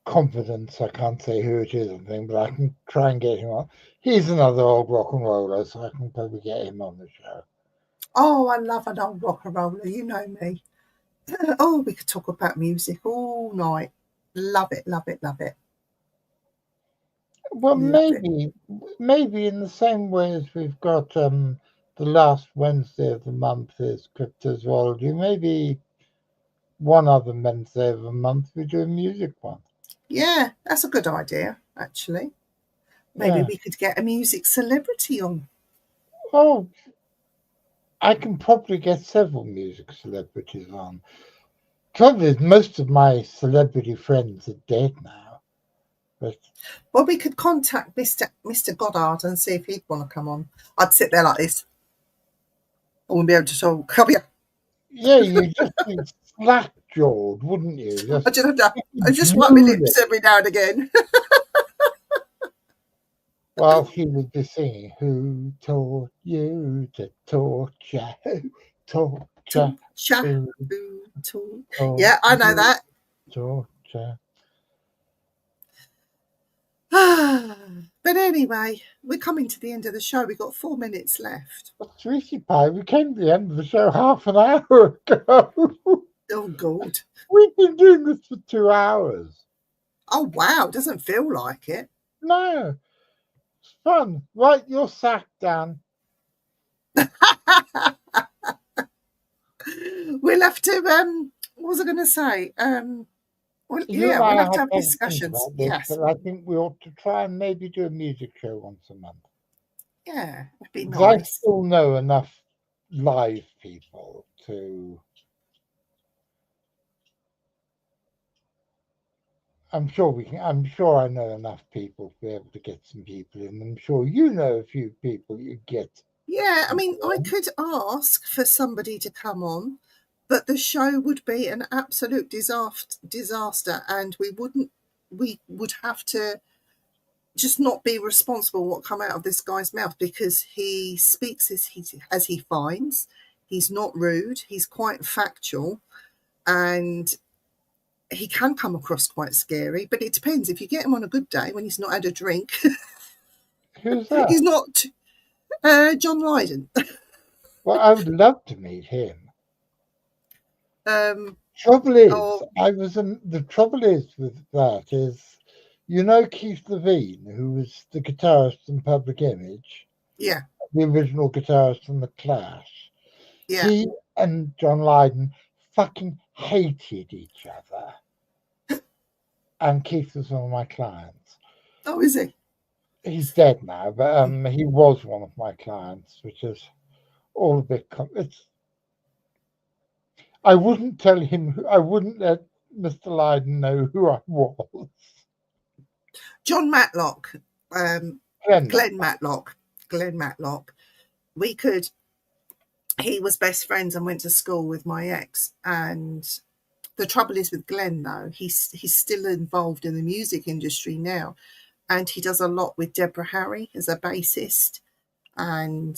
confidence, I can't say who it is, but I can try and get him on. He's another old rock and roller, so I can probably get him on the show. Oh, I love an old rock and roller. You know me. Oh, we could talk about music all night. Love it, love it, love it. Well, maybe in the same way as we've got the last Wednesday of the month is Cryptozoology, maybe one other Wednesday of the month we do a music one. Yeah, that's a good idea, actually. Maybe we could get a music celebrity on. Oh, I can probably get several music celebrities on. Trouble is, most of my celebrity friends are dead now. But well, we could contact Mr. Goddard and see if he'd want to come on. I'd sit there like this. I wouldn't be able to talk. Come here. Yeah, you'd just be slack-jawed, wouldn't you? I just wipe my lips every now and again. While he would be singing, "Who taught you to torture? Torture. Yeah, I know that. Torture." But anyway, we're coming to the end of the show. We've got 4 minutes left. But Sweetie Pie, we came to the end of the show half an hour ago. Oh, God. We've been doing this for 2 hours. Oh, wow. Doesn't feel like it. No. It's fun. Write your sack down. We'll have to, what was I going to say? We'll have to have discussions. Yes. But I think we ought to try and maybe do a music show once a month. Yeah, it'd be nice. I still know enough live people to... I'm sure I know enough people to be able to get some people in. I'm sure you know a few people you get. Yeah, I mean, I could ask for somebody to come on, but the show would be an absolute disaster, and we would have to just not be responsible what come out of this guy's mouth, because he speaks as he finds. He's not rude. He's quite factual, and he can come across quite scary, but it depends. If you get him on a good day when he's not had a drink. Who's that? He's not John Lydon. Well, I would love to meet him. Trouble is with that is, you know, Keith Levine, who was the guitarist in Public Image. Yeah. The original guitarist from The Clash. Yeah. He and John Lydon fucking hated each other. And Keith was one of my clients. Oh, is he? He's dead now, but he was one of my clients, which is all a bit. I wouldn't tell him. I wouldn't let Mr. Lydon know who I was. John Matlock, Glenn Matlock. He was best friends and went to school with my ex. And the trouble is with Glenn, though, he's still involved in the music industry now. And he does a lot with Deborah Harry as a bassist, and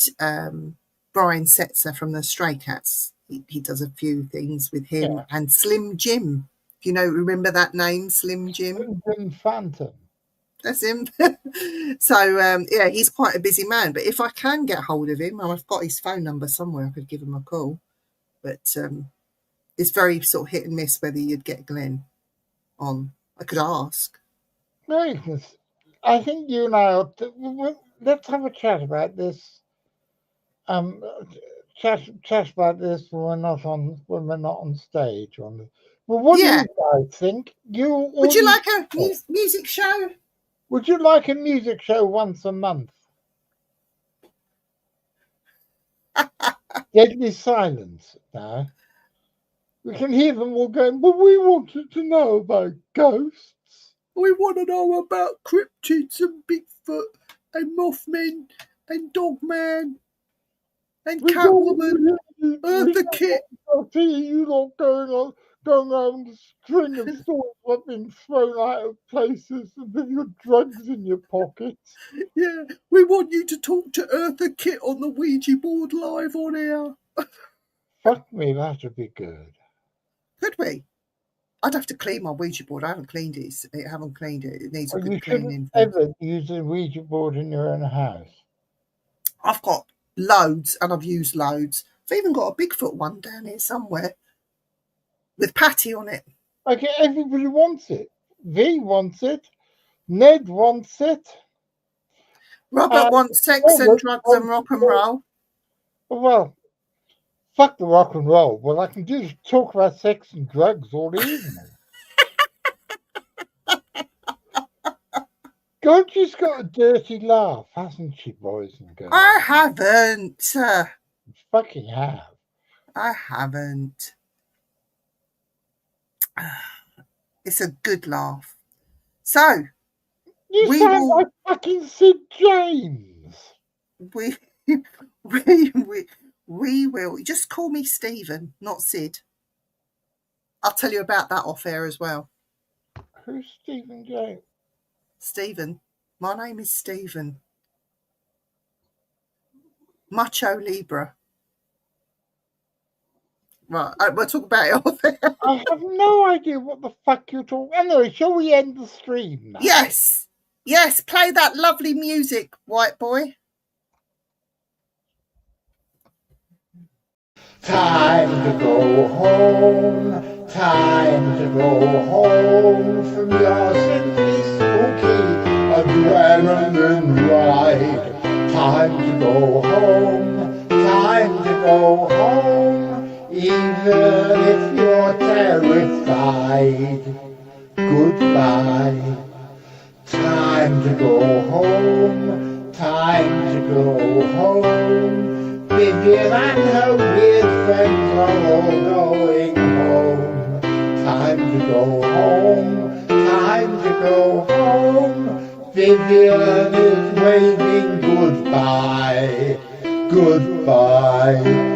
Brian Setzer from the Stray Cats. He does a few things with him, and Slim Jim. If you remember that name, Slim Jim? Slim Jim Phantom. That's him. So, he's quite a busy man. But if I can get hold of him, and I've got his phone number somewhere, I could give him a call. But it's very sort of hit and miss whether you'd get Glenn on. I could ask. No, I think you and I let's have a chat about this. Chat about this when we're not on stage. Well, what do you guys think? Would you like a music show? Would you like a music show once a month? Deadly silence now. We can hear them all going, but we wanted to know about ghosts. We want to know about cryptids and Bigfoot and Mothman and Dogman and Catwoman, Eartha Kitt. I'll see you lot going around a string of stories that have been thrown out of places with your drugs in your pockets. Yeah, we want you to talk to Eartha Kitt on the Ouija board live on air. Fuck me, that would be good. Could we? I'd have to clean my Ouija board. I haven't cleaned it. It needs a good cleaning. You shouldn't ever use a Ouija board in your own house. I've got loads, and I've used loads. I've even got a Bigfoot one down here somewhere with Patty on it. Okay, everybody wants it. V wants it. Ned wants it. Robert wants sex and drugs and rock and roll. Well, fuck the rock and roll. Well, I can just talk about sex and drugs all evening. Gorgie's got a dirty laugh, hasn't she, boys and girls? I haven't. You fucking have. I haven't. It's a good laugh. So, you sound like fucking Sid James. We will. Just call me Stephen, not Sid. I'll tell you about that off air as well. Who's Stephen James? Stephen. My name is Stephen. Macho Libra. Right, we'll talk about it off air. I have no idea what the fuck you're talking. Anyway, shall we end the stream now? Yes, play that lovely music, white boy. Time to go home, time to go home from your simply spooky adrenaline ride. Time to go home, time to go home, even if you're terrified. Goodbye. Time to go home, time to go home. Vivian and her weird friends are all going home. Time to go home, time to go home. Vivian is waving goodbye, goodbye.